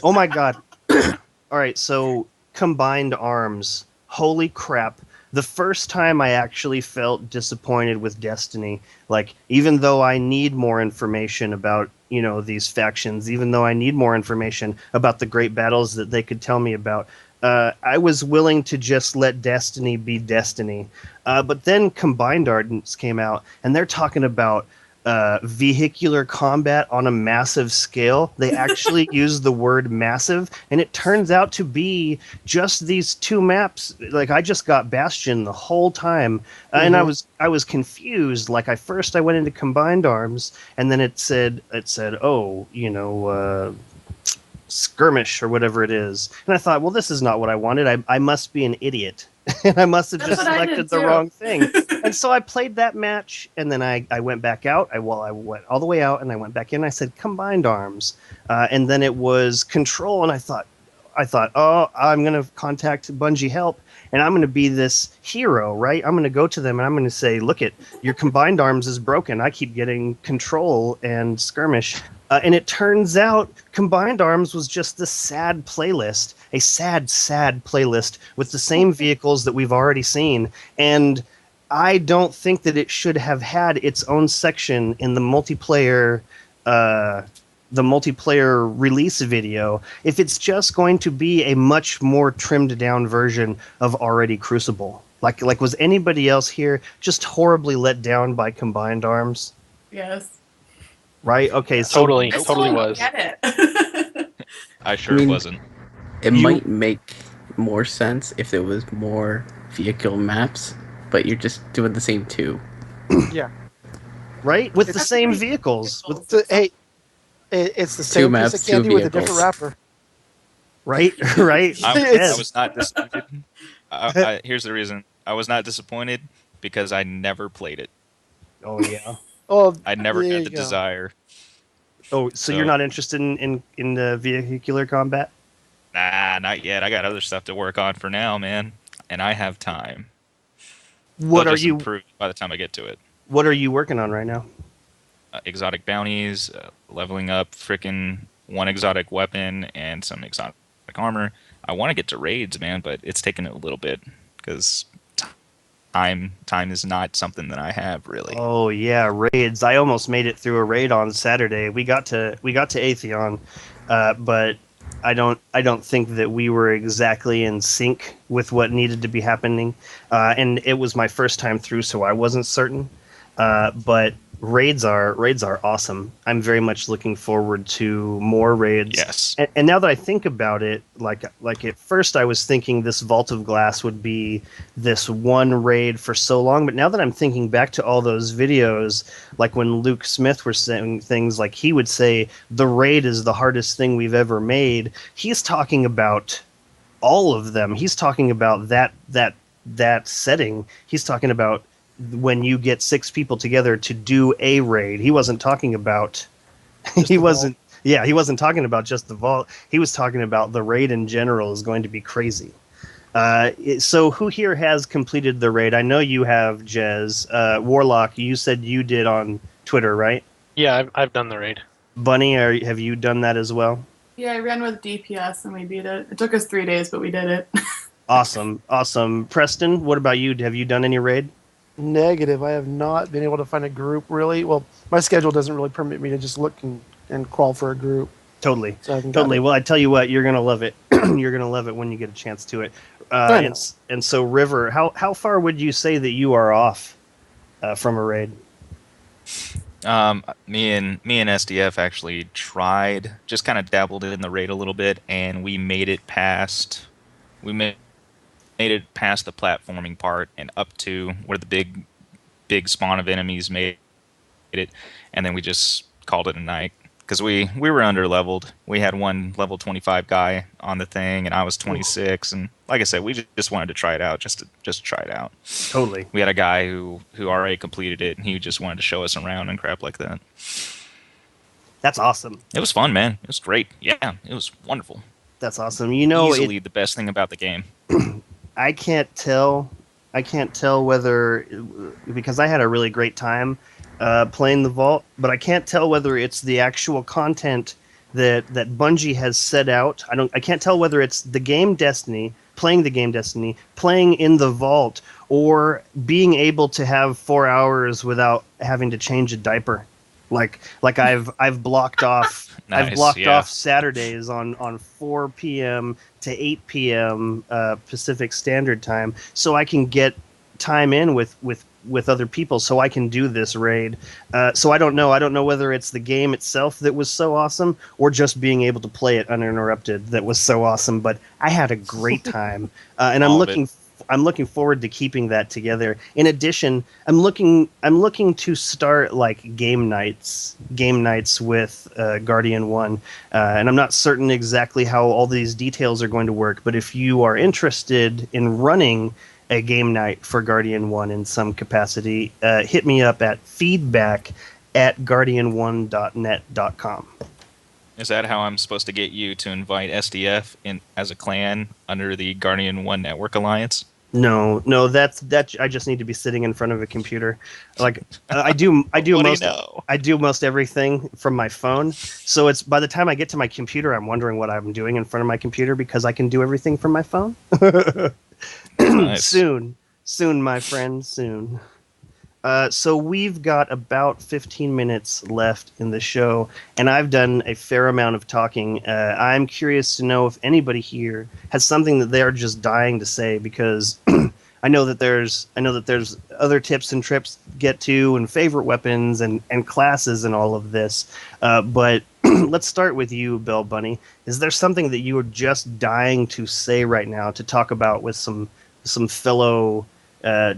Oh my god. All right, so combined arms. Holy crap. The first time I actually felt disappointed with Destiny, like, even though I need more information about, these factions, even though I need more information about the great battles that they could tell me about, I was willing to just let Destiny be Destiny. But then Combined Ardents came out, and they're talking about vehicular combat on a massive scale. They actually use the word massive, and it turns out to be just these 2 maps. Like, I just got Bastion the whole time, and I was confused. Like, I went into Combined Arms, and then it said skirmish or whatever it is, and I thought, well, this is not what I wanted. I must be an idiot. And I must have just selected the wrong thing. And so I played that match, and then I went back out. I went all the way out, and I went back in. I said Combined Arms, and then it was Control, and I thought, oh, I'm gonna contact Bungie Help, and I'm gonna be this hero, right? I'm gonna go to them, and I'm gonna say, look, your Combined Arms is broken. I keep getting Control and Skirmish. And it turns out Combined Arms was just the sad playlist, a sad playlist with the same vehicles that we've already seen. And I don't think that it should have had its own section in the multiplayer release video if it's just going to be a much more trimmed down version of already Crucible. Like, was anybody else here just horribly let down by Combined Arms? Yes. Right? Okay, so Totally I still don't was. get it. I sure wasn't. It might make more sense if there was more vehicle maps, but you're just doing the same 2. Yeah. Right? With the same vehicles. It's the same maps, piece of candy 2 with a different vehicles. wrapper. Right? Right? I was not disappointed. Here's the reason. I was not disappointed because I never played it. Oh, yeah. Oh, I never there had you the go. desire. Oh, so you're not interested in the vehicular combat? Nah, not yet. I got other stuff to work on for now, man. And I have time. They'll What are just you improve by the time I get to it. What are you working on right now? Exotic bounties, leveling up frickin' one exotic weapon and some exotic armor. I want to get to raids, man, but it's taking a little bit because time is not something that I have really. Oh yeah, raids. I almost made it through a raid on Saturday. We got to Atheon, but I don't think that we were exactly in sync with what needed to be happening. And it was my first time through, so I wasn't certain. But raids are awesome. I'm very much looking forward to more raids. Yes. And now that I think about it, like at first I was thinking this Vault of Glass would be this one raid for so long, but now that I'm thinking back to all those videos, like when Luke Smith was saying things like he would say the raid is the hardest thing we've ever made, he's talking about all of them. He's talking about that setting. He's talking about when you get 6 people together to do a raid. He wasn't talking about Just he the wasn't yeah, he wasn't talking about just the vault. He was talking about the raid in general is going to be crazy. So who here has completed the raid? I know you have, Jez. Warlock, you said you did on Twitter, right? Yeah, I've done the raid. Bunny, have you done that as well? Yeah, I ran with DPS and we beat it. It took us 3 days, but we did it. Awesome. Preston, what about you? Have you done any raid? Negative. I have not been able to find a group really. Well, my schedule doesn't really permit me to just look and crawl for a group. Totally. So I haven't got Totally. it. Well, I tell you what, you're gonna love it. You're gonna love it when you get a chance to it. I know. And so, River, how far would you say that you are off from a raid? Me and SDF actually tried, just kind of dabbled in the raid a little bit, and we made it past. We made it past the platforming part and up to where the big spawn of enemies made it, and then we just called it a night because we were under leveled. We had one level 25 guy on the thing, and I was 26, and like I said, we just wanted to try it out, just to try it out. Totally. We had a guy who already completed it, and he just wanted to show us around and crap like that. That's awesome. It was fun, man. It was great. Yeah, it was wonderful. That's awesome. You know, Easily the best thing about the game. I can't tell whether, because I had a really great time playing the vault, but I can't tell whether it's the actual content that Bungie has set out. I can't tell whether it's the game Destiny, playing the game Destiny, playing in the vault, or being able to have 4 hours without having to change a diaper. Like I've blocked off Nice, I've blocked yeah. off Saturdays on 4 p.m. to 8 p.m. Pacific Standard Time, so I can get time in with other people, so I can do this raid. So I don't know whether it's the game itself that was so awesome, or just being able to play it uninterrupted that was so awesome. But I had a great time, and All of it. I'm looking forward to keeping that together. In addition, I'm looking to start like game nights with Guardian 1, and I'm not certain exactly how all these details are going to work. But if you are interested in running a game night for Guardian 1 in some capacity, hit me up at feedback@guardian1.net.com. Is that how I'm supposed to get you to invite SDF in as a clan under the Guardian 1 Network Alliance? No, that I just need to be sitting in front of a computer. Like I do What do you most know? I do most everything from my phone. So it's by the time I get to my computer, I'm wondering what I'm doing in front of my computer because I can do everything from my phone. Nice. Soon, my friend, soon. So we've got about 15 minutes left in the show, and I've done a fair amount of talking. I'm curious to know if anybody here has something that they're just dying to say, because I know that there's other tips and trips to get to, and favorite weapons and classes and all of this. But let's start with you, Bell Bunny. Is there something that you are just dying to say right now, to talk about with some fellow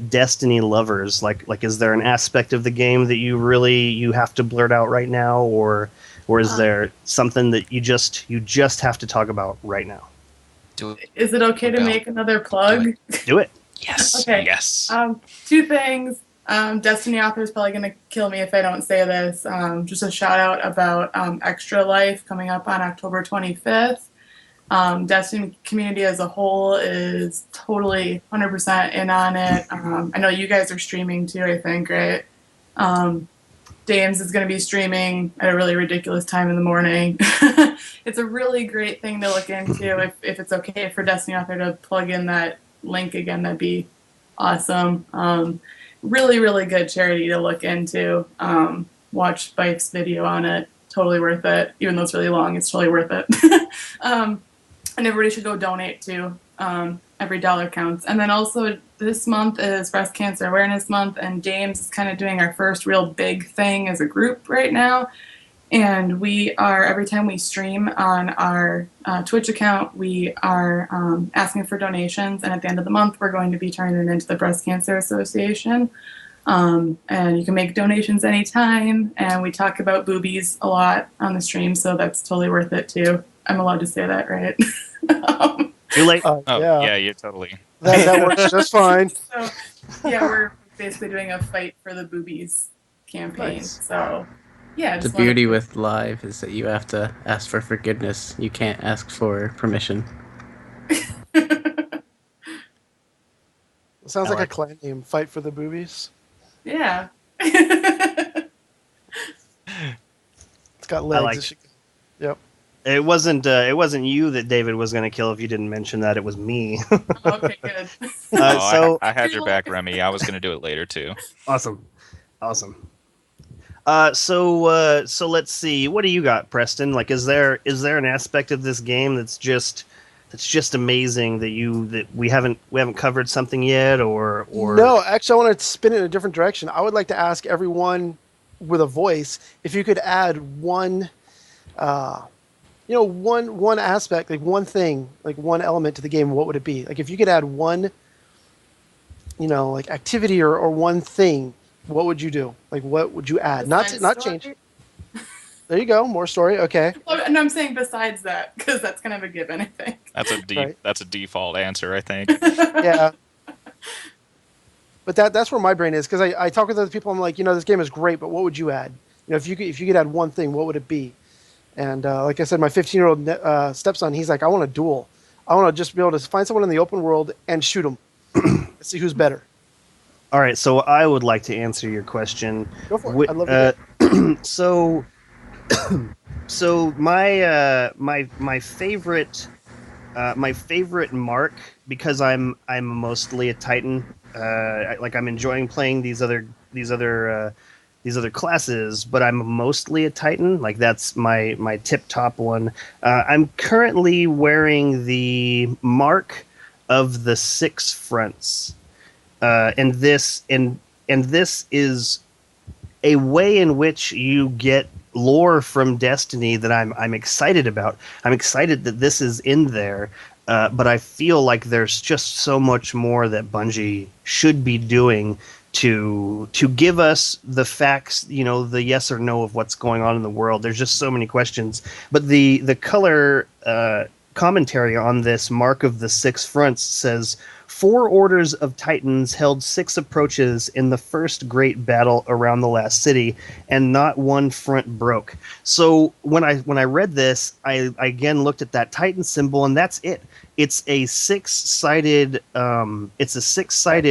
Destiny lovers? Like is there an aspect of the game that you have to blurt out right now, or is there something that you just have to talk about right now? Do it. Is it okay to Bell. make another plug? Do it. Yes. Okay. Yes. 2 things. Destiny author is probably going to kill me if I don't say this. Just a shout out about Extra Life coming up on October 25th. Destiny community as a whole is totally 100% in on it. I know you guys are streaming too, I think, right? Dames is going to be streaming at a really ridiculous time in the morning. It's a really great thing to look into. If it's okay for Destiny Author to plug in that link again, that'd be awesome. Really, really good charity to look into. Watch Spike's video on it. Totally worth it. Even though it's really long, it's totally worth it. And everybody should go donate too. Every dollar counts. And then also this month is Breast Cancer Awareness Month, and James is kind of doing our first real big thing as a group right now. And we are, every time we stream on our Twitch account, we are asking for donations. And at the end of the month, we're going to be turning it into the Breast Cancer Association. And you can make donations anytime. And we talk about boobies a lot on the stream, so that's totally worth it too. I'm allowed to say that, right? Too late. Yeah, you're totally. That works just fine. So, yeah, we're basically doing a fight for the boobies campaign. Nice. So, yeah. The beauty with live is that you have to ask for forgiveness. You can't ask for permission. It sounds like a clan name. Fight for the boobies. Yeah. It's got legs. like Yep. It wasn't you that David was going to kill if you didn't mention that. It was me. Okay, good. I had your back, Remy. I was going to do it later too. Awesome. So let's see. What do you got, Preston? Like, is there an aspect of this game that's just amazing that we haven't covered something yet, or No, actually, I want to spin it in a different direction. I would like to ask everyone with a voice if you could add one. One aspect, like one thing, like one element to the game, what would it be? Like if you could add one, like activity or one thing, what would you do? Like what would you add? Not change. There you go, more story. Okay. And I'm saying besides that, because that's kind of a given, I think. That's a default answer, I think. Yeah. But that's where my brain is, because I talk with other people. I'm like, this game is great, but what would you add? If you could add one thing, what would it be? And like I said, my 15-year-old stepson, he's like, I want a duel. I want to just be able to find someone in the open world and shoot them. See who's better. All right, so I would like to answer your question. Go for it. I'd love to hear it. So my favorite mark, because I'm mostly a Titan. I'm enjoying playing these other classes, but I'm mostly a Titan. Like that's my tip top one. I'm currently wearing the mark of the 6 fronts, and this is a way in which you get lore from Destiny that I'm excited about. I'm excited that this is in there. But I feel like there's just so much more that Bungie should be doing to give us the facts, the yes or no of what's going on in the world. There's just so many questions. But the color commentary on this Mark of the 6 Fronts says, 4 orders of Titans held 6 approaches in the first great battle around the last city, and not one front broke. So when I read this, I again looked at that Titan symbol, and that's it. It's a 6-sided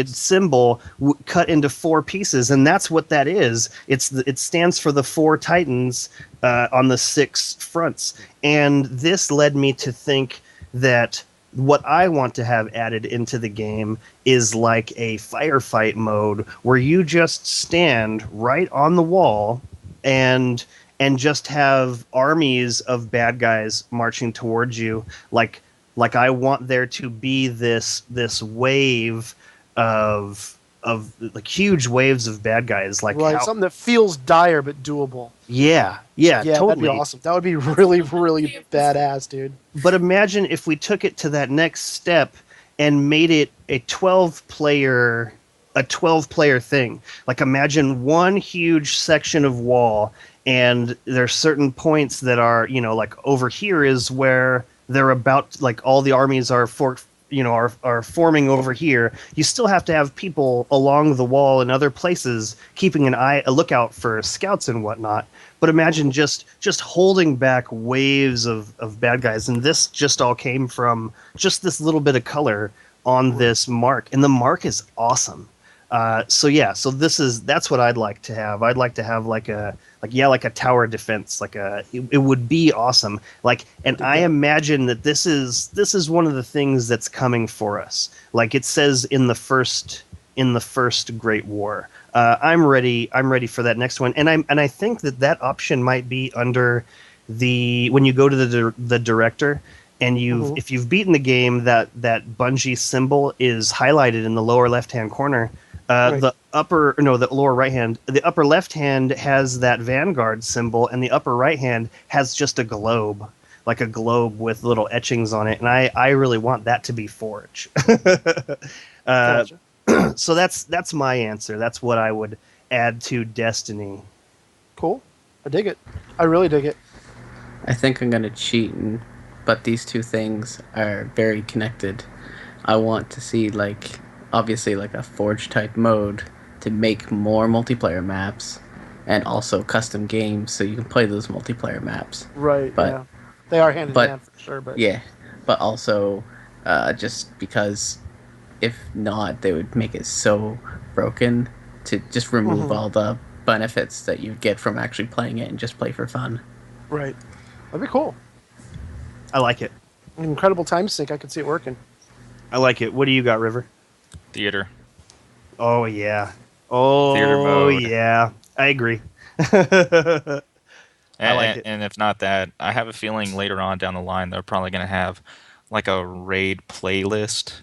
symbol cut into 4 pieces, and that's what that is. It stands for the 4 Titans on the 6 fronts, and this led me to think that what I want to have added into the game is like a firefight mode where you just stand right on the wall and just have armies of bad guys marching towards you. Like I want there to be this wave of like huge waves of bad guys, like right, something that feels dire but doable. Yeah, totally. That'd be awesome. That would be really, really badass, dude. But imagine if we took it to that next step and made it a 12-player thing. Like imagine one huge section of wall, and there's certain points that are, like over here is where they're about, like all the armies are are forming over here. You still have to have people along the wall and other places keeping a lookout for scouts and whatnot. But imagine just holding back waves of bad guys, and this just all came from just this little bit of color on this mark, and the mark is awesome. So that's what I'd like to have. I'd like to have like a tower defense, it would be awesome. And I imagine that this is one of the things that's coming for us. Like it says in the first Great War. I'm ready for that next one, and I think that option might be under when you go to the director. And if you've beaten the game, that Bungie symbol is highlighted in the lower left-hand corner. Right. The lower right hand. The upper left hand has that Vanguard symbol, and the upper right hand has just a globe, like a globe with little etchings on it. And I really want that to be Forge. Gotcha. So that's my answer. That's what I would add to Destiny. Cool. I dig it. I really dig it. I think I'm gonna cheat, but these two things are very connected. I want to see obviously a Forge type mode to make more multiplayer maps, and also custom games so you can play those multiplayer maps. Right. But yeah. They are hand in hand for sure. But yeah, but also just because if not, they would make it so broken to just remove all the benefits that you get from actually playing it and just play for fun. Right. That'd be cool. I like it. An incredible time sink. I could see it working. I like it. What do you got, River? Theater. Oh yeah. Oh Theater mode. yeah. I agree. I like it. And if not that, I have a feeling later on down the line they're probably going to have a raid playlist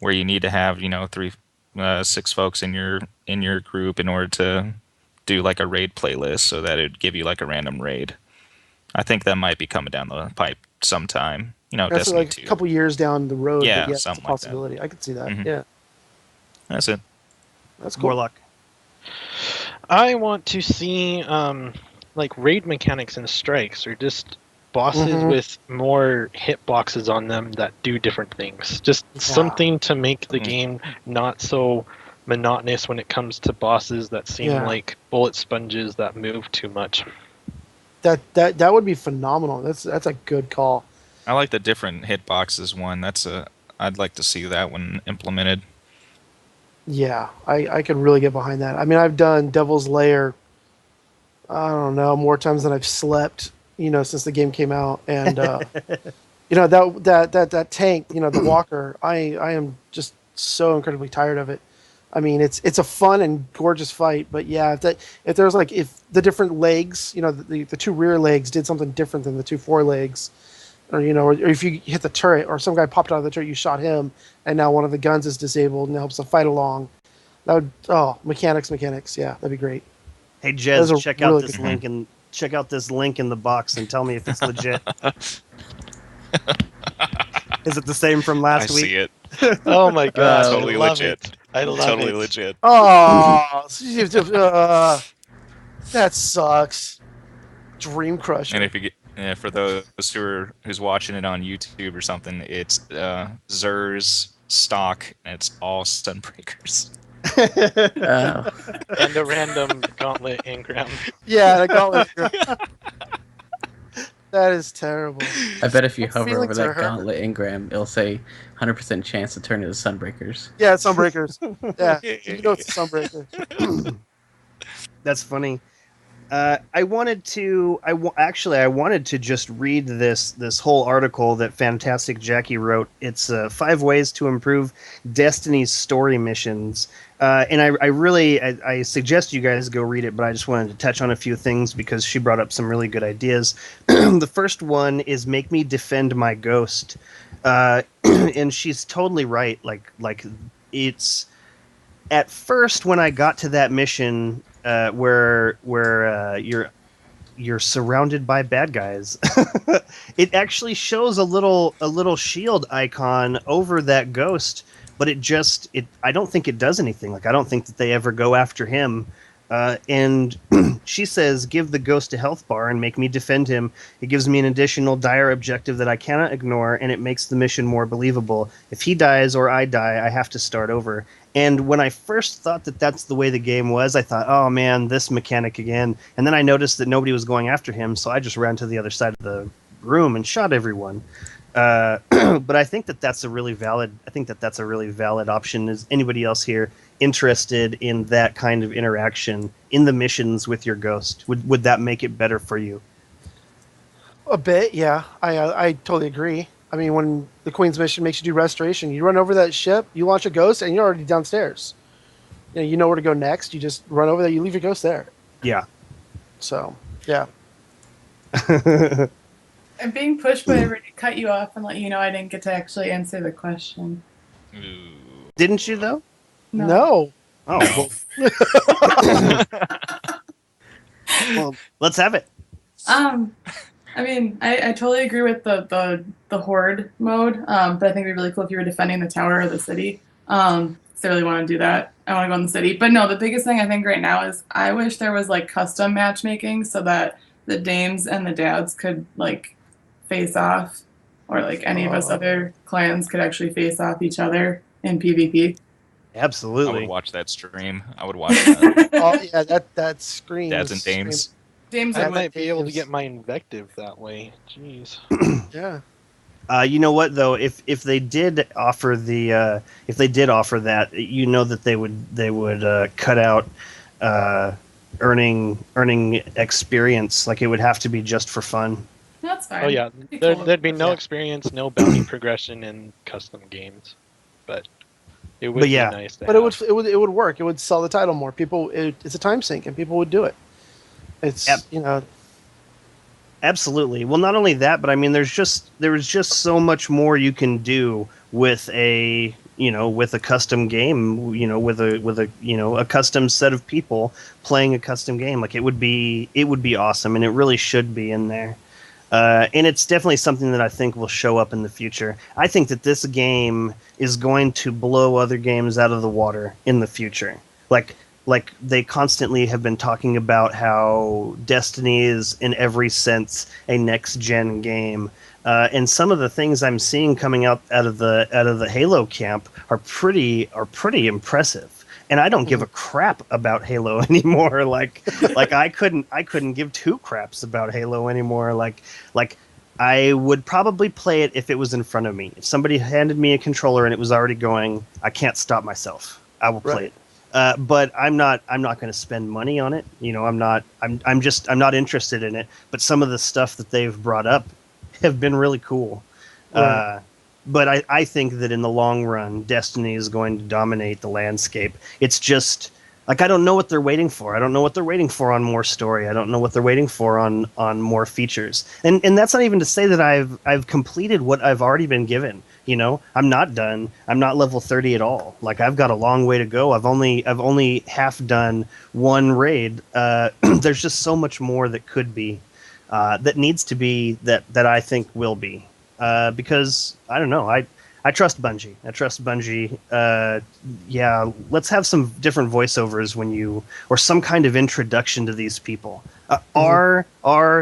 where you need to have 6 folks in your group in order to do a raid playlist, so that it'd give you a random raid. I think that might be coming down the pipe sometime. That's Destiny 2. a couple years down the road. Yeah, but it's a something like that. possibility. I could see that. Mhm. Yeah. That's it. That's cool. Warlock. I want to see raid mechanics in strikes, or just bosses with more hitboxes on them that do different things. Just something to make the game not so monotonous when it comes to bosses that seem like bullet sponges that move too much. That would be phenomenal. That's a good call. I like the different hitboxes one. I'd like to see that one implemented. Yeah, I could really get behind that. I mean, I've done Devil's Lair, I don't know, more times than I've slept, since the game came out. And, that tank, the walker, I am just so incredibly tired of it. I mean, it's a fun and gorgeous fight, but yeah, if the different legs, the two rear legs did something different than the two forelegs, or if you hit the turret, or some guy popped out of the turret, you shot him, and now one of the guns is disabled and helps the fight along. That would mechanics, yeah, that'd be great. Hey Jez, check out this link in the box and tell me if it's legit. Is it the same from last week? I see it. Oh my god, totally I love legit. It. I love totally it. legit. Oh, that sucks. Dream Crusher. And if you get, for those who's watching it on YouTube or something, it's Zer's stock, and it's all Sunbreakers. And a random gauntlet engram. Yeah, the gauntlet engram. That is terrible. I bet if you hover over that gauntlet engram, it'll say 100% chance to turn into Sunbreakers. Yeah, it's Sunbreakers. Yeah, it's a Sunbreaker. That's funny. I wanted to just read this whole article that Fantastic Jackie wrote. It's 5 ways to improve Destiny's story missions. And I suggest you guys go read it, but I just wanted to touch on a few things because she brought up some really good ideas. The first one is make me defend my ghost. And she's totally right. Like it's at first when I got to that mission where you're surrounded by bad guys, it actually shows a little shield icon over that ghost, but I don't think it does anything. Like I don't think that they ever go after him. And she says, give the ghost a health bar and make me defend him. It gives me an additional dire objective that I cannot ignore, and it makes the mission more believable. If he dies or I die, I have to start over. And when I first thought that that's the way the game was, I thought, oh man, this mechanic again. And then I noticed that nobody was going after him, so I just ran to the other side of the room and shot everyone. But I think that that's a really valid. I think that that's a really valid option. Is anybody else here interested in that kind of interaction in the missions with your ghost? Would that make it better for you? A bit, yeah. I totally agree. I mean, when the Queen's mission makes you do restoration, you run over that ship, you launch a ghost, and you're already downstairs. You know where to go next. You just run over there. You leave your ghost there. Yeah. So, yeah. I'm being pushed by everybody to cut you off and let you know I didn't get to actually answer the question. Ooh. Didn't you though? No. Oh. Well, let's have it. I mean, I totally agree with the horde mode, but I think it'd be really cool if you were defending the tower or the city. So I really want to do that. I want to go in the city. But no, the biggest thing I think right now is I wish there was like custom matchmaking so that the dames and the dads could like face off, or like any of us other clans could actually face off each other in PvP. Absolutely. I would watch that stream. I would watch that. Oh yeah, that screams. Dads and dames. Dames I are might be able to get my invective that way. Jeez. Yeah. You know what though? If they did offer the if they did offer that, you know that they would cut out earning experience. Like it would have to be just for fun. That's fine. Oh yeah, Be cool. there'd be no Yeah. experience, no bounty progression in custom games, but it would But be yeah. nice to But have. it would work. It would sell the title more. It's a time sink, and people would do it. It's Yep. Absolutely. Well, not only that, but I mean, there's just so much more you can do with a custom game. With a custom set of people playing a custom game. Like it would be awesome, and it really should be in there. And it's definitely something that I think will show up in the future. I think that this game is going to blow other games out of the water in the future. Like they constantly have been talking about how Destiny is in every sense a next gen game. And some of the things I'm seeing coming out of the Halo camp are pretty impressive. And I don't give a crap about Halo anymore. Like I couldn't give two craps about Halo anymore. Like I would probably play it if it was in front of me. If somebody handed me a controller and it was already going, I can't stop myself. I will play it. But I'm not going to spend money on it. I'm not interested in it. But some of the stuff that they've brought up have been really cool. Right. But I think that in the long run, Destiny is going to dominate the landscape. It's just like I don't know what they're waiting for. I don't know what they're waiting for on more story. I don't know what they're waiting for on more features. And that's not even to say that I've completed what I've already been given. I'm not done. I'm not level 30 at all. Like I've got a long way to go. I've only half done one raid. There's just so much more that could be, that needs to be, that I think will be. Because I don't know, I trust Bungie. Yeah, let's have some different voiceovers or some kind of introduction to these people. Are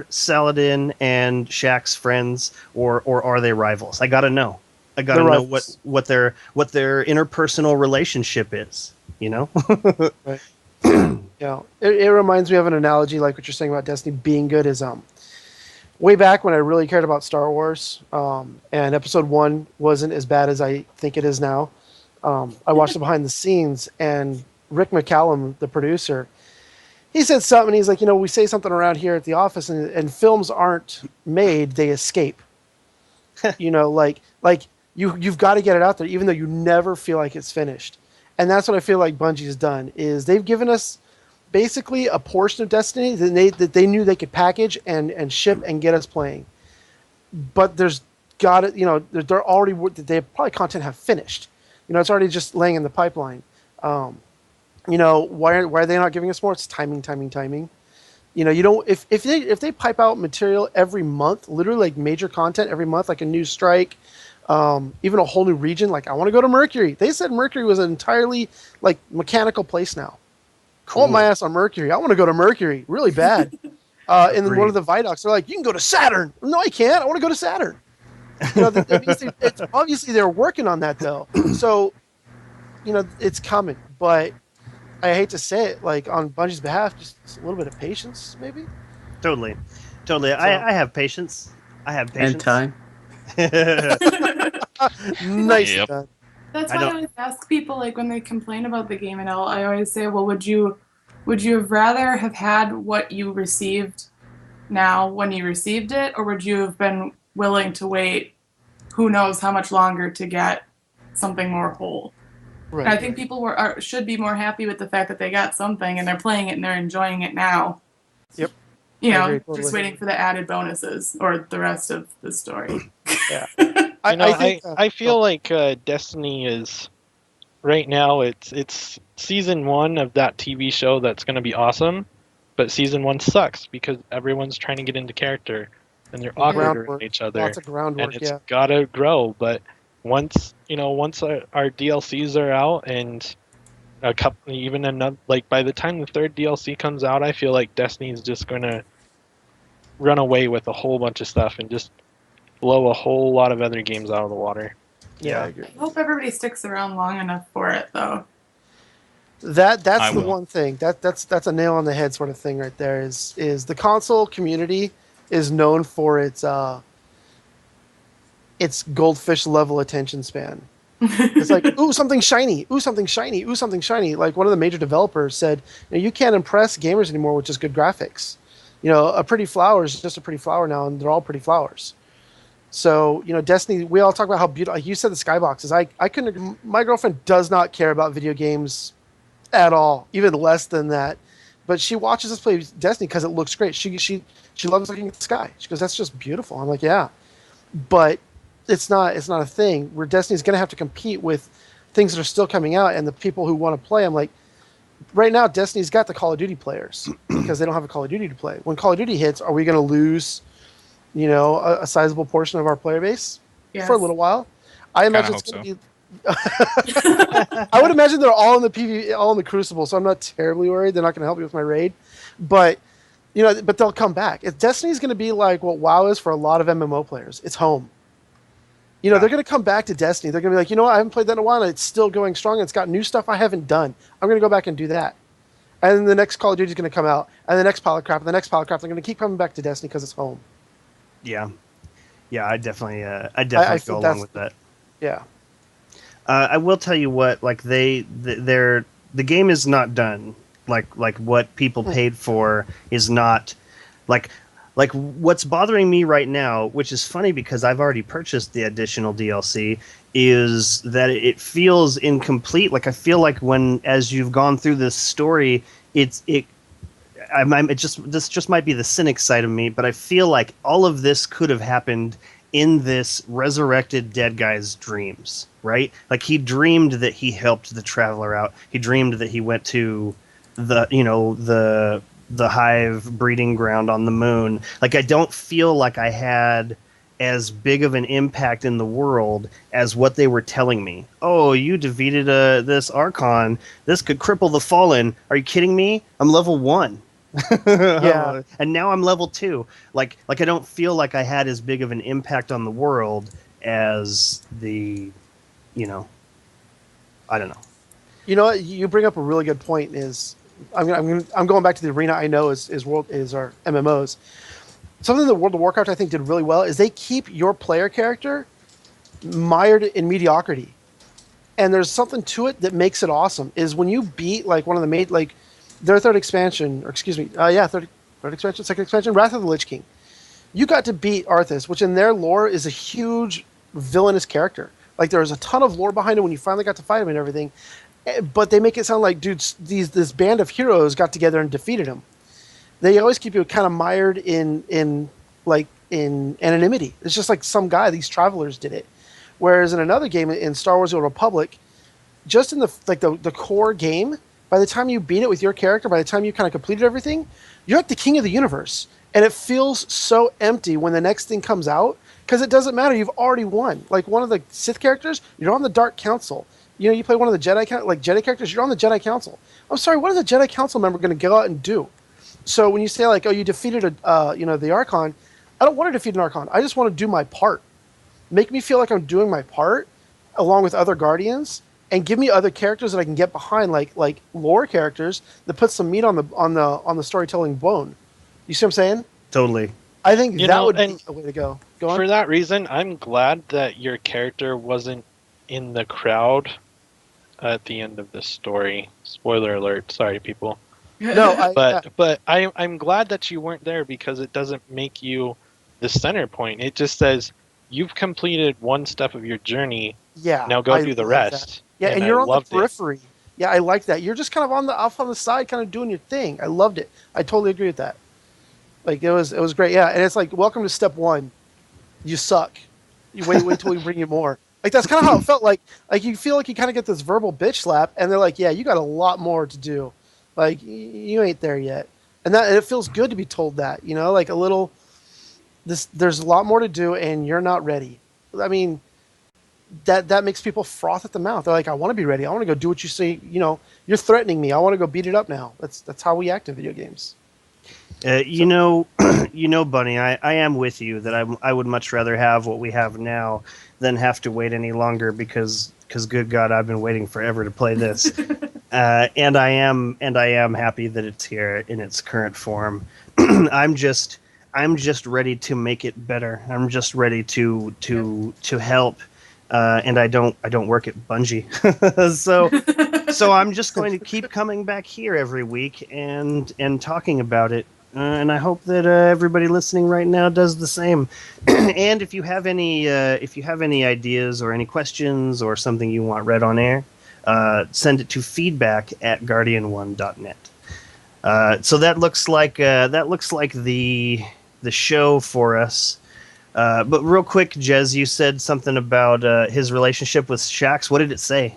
Saladin and Shaq's friends, or are they rivals? I gotta know. I gotta know what their interpersonal relationship is. Right. It reminds me of an analogy, like what you're saying about Destiny being good is way back when I really cared about Star Wars, and Episode 1 wasn't as bad as I think it is now. I watched the behind the scenes, and Rick McCallum, the producer, he said something. He's like, we say something around here at the office, and films aren't made; they escape. Like you've got to get it out there, even though you never feel like it's finished. And that's what I feel like Bungie's done. Is they've given us basically a portion of Destiny that they knew they could package and ship and get us playing. But there's got it, they're already, they probably content have finished. It's already just laying in the pipeline. Why are they not giving us more? It's timing. If they pipe out material every month, literally like major content every month, like a new strike, even a whole new region, like I want to go to Mercury. They said Mercury was an entirely like mechanical place now. I want my ass on Mercury. I want to go to Mercury really bad. And then one of the Vidocs, they're like, you can go to Saturn. No, I can't. I want to go to Saturn. You know, it's obviously they're working on that though. So, you know, it's coming. But I hate to say it, like on Bungie's behalf, just a little bit of patience, maybe. Totally. So- I have patience. I have patience. And time. Nice. Yep. Done. That's I why I don't- always ask people, like when they complain about the game and all, I always say, well, would you have rather have had what you received now when you received it, or would you have been willing to wait who knows how much longer to get something more whole? Right. And I think people should be more happy with the fact that they got something and they're playing it and they're enjoying it now. Yep. You I know, agree totally. just waiting for the added bonuses or the rest of the story. I feel like Destiny is right now. It's season 1 of that TV show that's going to be awesome, but season 1 sucks because everyone's trying to get into character and they're awkward Groundwork. around each other, Lots of groundwork. and it's Yeah. gotta grow. But once our DLCs are out and a couple, even another, like by the time the 3rd DLC comes out, I feel like Destiny's just going to run away with a whole bunch of stuff and just blow a whole lot of other games out of the water. Yeah. I agree. I hope everybody sticks around long enough for it, though. That's I the will. one thing that's a nail on the head sort of thing right there. Is the console community is known for its goldfish level attention span. It's like, ooh, something shiny, ooh, something shiny, ooh, something shiny. Like one of the major developers said, you can't impress gamers anymore with just good graphics. You know, a pretty flower is just a pretty flower now, and they're all pretty flowers. So, you know, Destiny, we all talk about how beautiful, like you said, the skyboxes. I couldn't, my girlfriend does not care about video games at all, even less than that. But she watches us play Destiny because it looks great. She loves looking at the sky. She goes, that's just beautiful. I'm like, yeah. But it's not a thing where Destiny's going to have to compete with things that are still coming out and the people who want to play. I'm like, right now, Destiny's got the Call of Duty players because they don't have a Call of Duty to play. When Call of Duty hits, are we going to lose, you know, a sizable portion of our player base Yes. for a little while? I imagine hope it's going to be. I would imagine they're all in the PvE, all in the Crucible, so I'm not terribly worried. They're not going to help me with my raid, but you know, but they'll come back. If Destiny's going to be like what WoW is for a lot of MMO players, it's home. You know, they're going to come back to Destiny. They're going to be like, you know what, I haven't played that in a while, and it's still going strong, and it's got new stuff I haven't done. I'm going to go back and do that. And then the next Call of Duty is going to come out, and the next pile of crap, and the next pile of crap. They're going to keep coming back to Destiny because it's home. Yeah. I definitely I go feel along that's- with that. Yeah. I will tell you what, like the game is not done. Like what people paid for is not like what's bothering me right now, which is funny because I've already purchased the additional DLC, is that it feels incomplete. Like I feel like as you've gone through this story, this just might be the cynic side of me, but I feel like all of this could have happened in this resurrected dead guy's dreams, right? Like he dreamed that he helped the traveler out. He dreamed that he went to the hive breeding ground on the moon. Like I don't feel like I had as big of an impact in the world as what they were telling me. Oh, you defeated this Archon. This could cripple the Fallen. Are you kidding me? I'm level 1. Yeah. And now I'm level 2. Like I don't feel like I had as big of an impact on the world as the, I don't know. You know what? You bring up a really good point. Is I'm going back to the arena. I know is our MMOs. Something that World of Warcraft I think did really well is they keep your player character mired in mediocrity, and there's something to it that makes it awesome. Is when you beat like one of the their third expansion, or excuse me, third expansion, second expansion, Wrath of the Lich King. You got to beat Arthas, which in their lore is a huge villainous character. Like there's a ton of lore behind it when you finally got to fight him and everything. But they make it sound like, dudes, this band of heroes got together and defeated him. They always keep you kind of mired in anonymity. It's just like some guy, these travelers did it. Whereas in another game, in Star Wars: The Old Republic, just in the core game, by the time you beat it with your character, by the time you kind of completed everything, you're like the king of the universe. And it feels so empty when the next thing comes out, because it doesn't matter. You've already won. Like one of the Sith characters, you're on the Dark Council. you play one of the Jedi Jedi characters. You're on the Jedi Council. I'm sorry, what is a Jedi Council member going to go out and do? So when you say like, oh, you defeated the Archon, I don't want to defeat an Archon. I just want to do my part. Make me feel like I'm doing my part, along with other Guardians, and give me other characters that I can get behind, like lore characters that put some meat on the storytelling bone. You see what I'm saying? Totally. I think You that know, would be and a way to go. Go on. For that reason, I'm glad that your character wasn't in the crowd at the end of the story. Spoiler alert. Sorry, people. No, But I'm glad that you weren't there because it doesn't make you the center point. It just says you've completed one step of your journey. yeah. Now go I do the love rest. that. Yeah, and I you're on the loved it. periphery. Yeah, I like that. You're just kind of off on the side, kind of doing your thing. I loved it. I totally agree with that. Like it was great. Yeah, and it's like welcome to step 1. You suck. You wait till we bring you more. Like that's kind of how it felt. Like you feel like you kind of get this verbal bitch slap, and they're like, yeah, you got a lot more to do. Like you ain't there yet, and it feels good to be told that. Like a little. There's a lot more to do, and you're not ready. I mean, that makes people froth at the mouth. They're like, I want to be ready. I want to go do what you say. You're threatening me. I want to go beat it up now. That's how we act in video games. Bunny, I am with you that I would much rather have what we have now than have to wait any longer because good God, I've been waiting forever to play this. And I am happy that it's here in its current form. I'm just ready to make it better. I'm just ready to help. And I don't work at Bungie. so I'm just going to keep coming back here every week and talking about it. And I hope that everybody listening right now does the same. And if you have any ideas or any questions or something you want read on air, send it to feedback@guardian1.net. So that looks like the show for us. But real quick, Jez, you said something about his relationship with Shax. What did it say?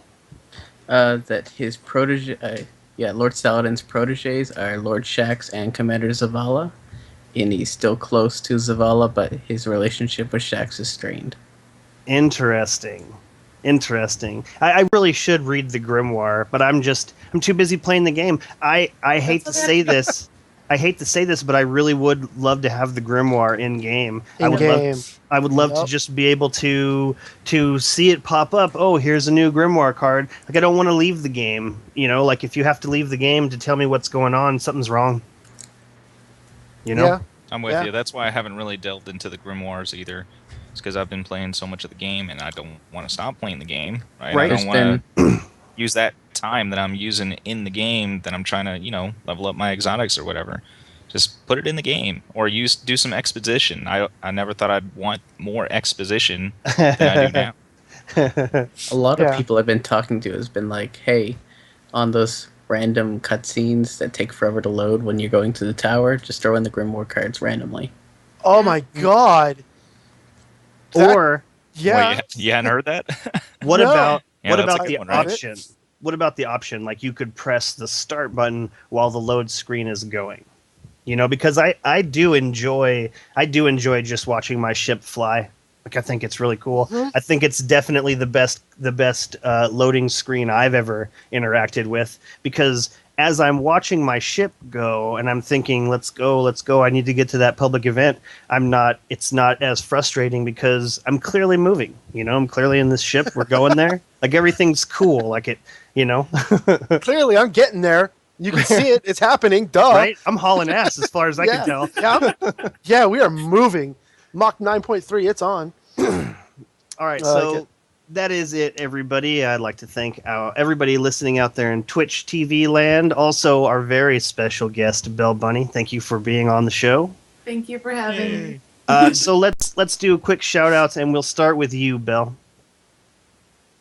That his protege, Lord Saladin's proteges are Lord Shax and Commander Zavala, and he's still close to Zavala, but his relationship with Shax is strained. Interesting. I really should read the grimoire, but I'm too busy playing the game. I hate to say this. I hate to say this, but I really would love to have the grimoire in game. I would love to just be able to see it pop up. Oh, here's a new grimoire card. Like I don't want to leave the game. Like if you have to leave the game to tell me what's going on, something's wrong. Yeah. I'm with you. That's why I haven't really delved into the grimoires either. It's because I've been playing so much of the game, and I don't want to stop playing the game. Right? I don't want to use that time that I'm using in the game that I'm trying to, level up my exotics or whatever. Just put it in the game or do some exposition. I never thought I'd want more exposition than I do now. A lot of people I've been talking to has been like, hey, on those random cutscenes that take forever to load when you're going to the tower, just throw in the grimoire cards randomly. Oh my God. Or Wait, you hadn't heard that? What about the option? Right? What about the option? Like you could press the start button while the load screen is going. Because I do enjoy just watching my ship fly. Like I think it's really cool. Mm-hmm. I think it's definitely the best loading screen I've ever interacted with because as I'm watching my ship go and I'm thinking, let's go, I need to get to that public event. It's not as frustrating because I'm clearly moving, I'm clearly in this ship. We're going there. Like everything's cool. Like it, Clearly I'm getting there. You can see it. It's happening. Duh. Right? I'm hauling ass as far as I can tell. Yeah, we are moving. Mach 9.3, it's on. All right, so that is it, everybody. I'd like to thank everybody listening out there in Twitch TV land. Also, our very special guest, Be11eBunny. Thank you for being on the show. Thank you for having me. So let's do a quick shout outs, and we'll start with you, Belle.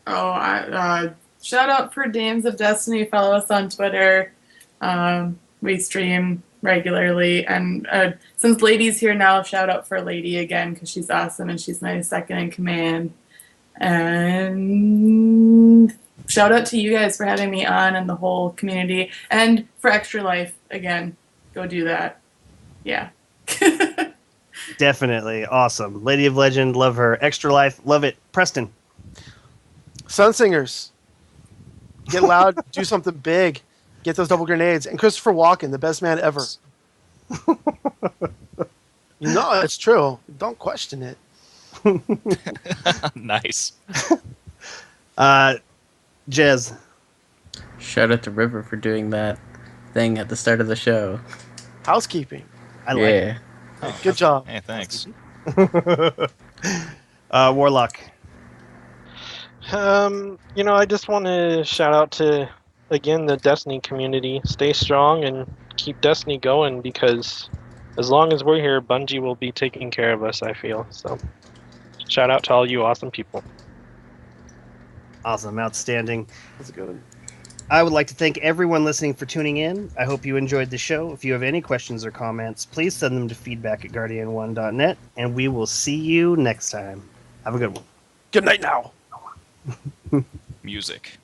Shout out for Dames of Destiny. Follow us on Twitter. We stream regularly, and since Lady's here now, shout out for Lady again because she's awesome and she's my second in command. And shout out to you guys for having me on and the whole community, and for Extra Life again. Go do that. Yeah. Definitely awesome. Lady of Legend, love her. Extra Life, love it. Preston. Sun Singers. Get loud. Do something big. Get those double grenades. And Christopher Walken, the best man ever. No, it's true. Don't question it. Nice. Jez. Shout out to River for doing that thing at the start of the show. Housekeeping. I like it. Good job. Hey, thanks. Warlock. I just want to shout out to, again, the Destiny community. Stay strong and keep Destiny going, because as long as we're here, Bungie will be taking care of us, I feel. So, shout out to all you awesome people. Awesome. Outstanding. That's a good one. I would like to thank everyone listening for tuning in. I hope you enjoyed the show. If you have any questions or comments, please send them to feedback@guardian1.net, and we will see you next time. Have a good one. Good night now. Music.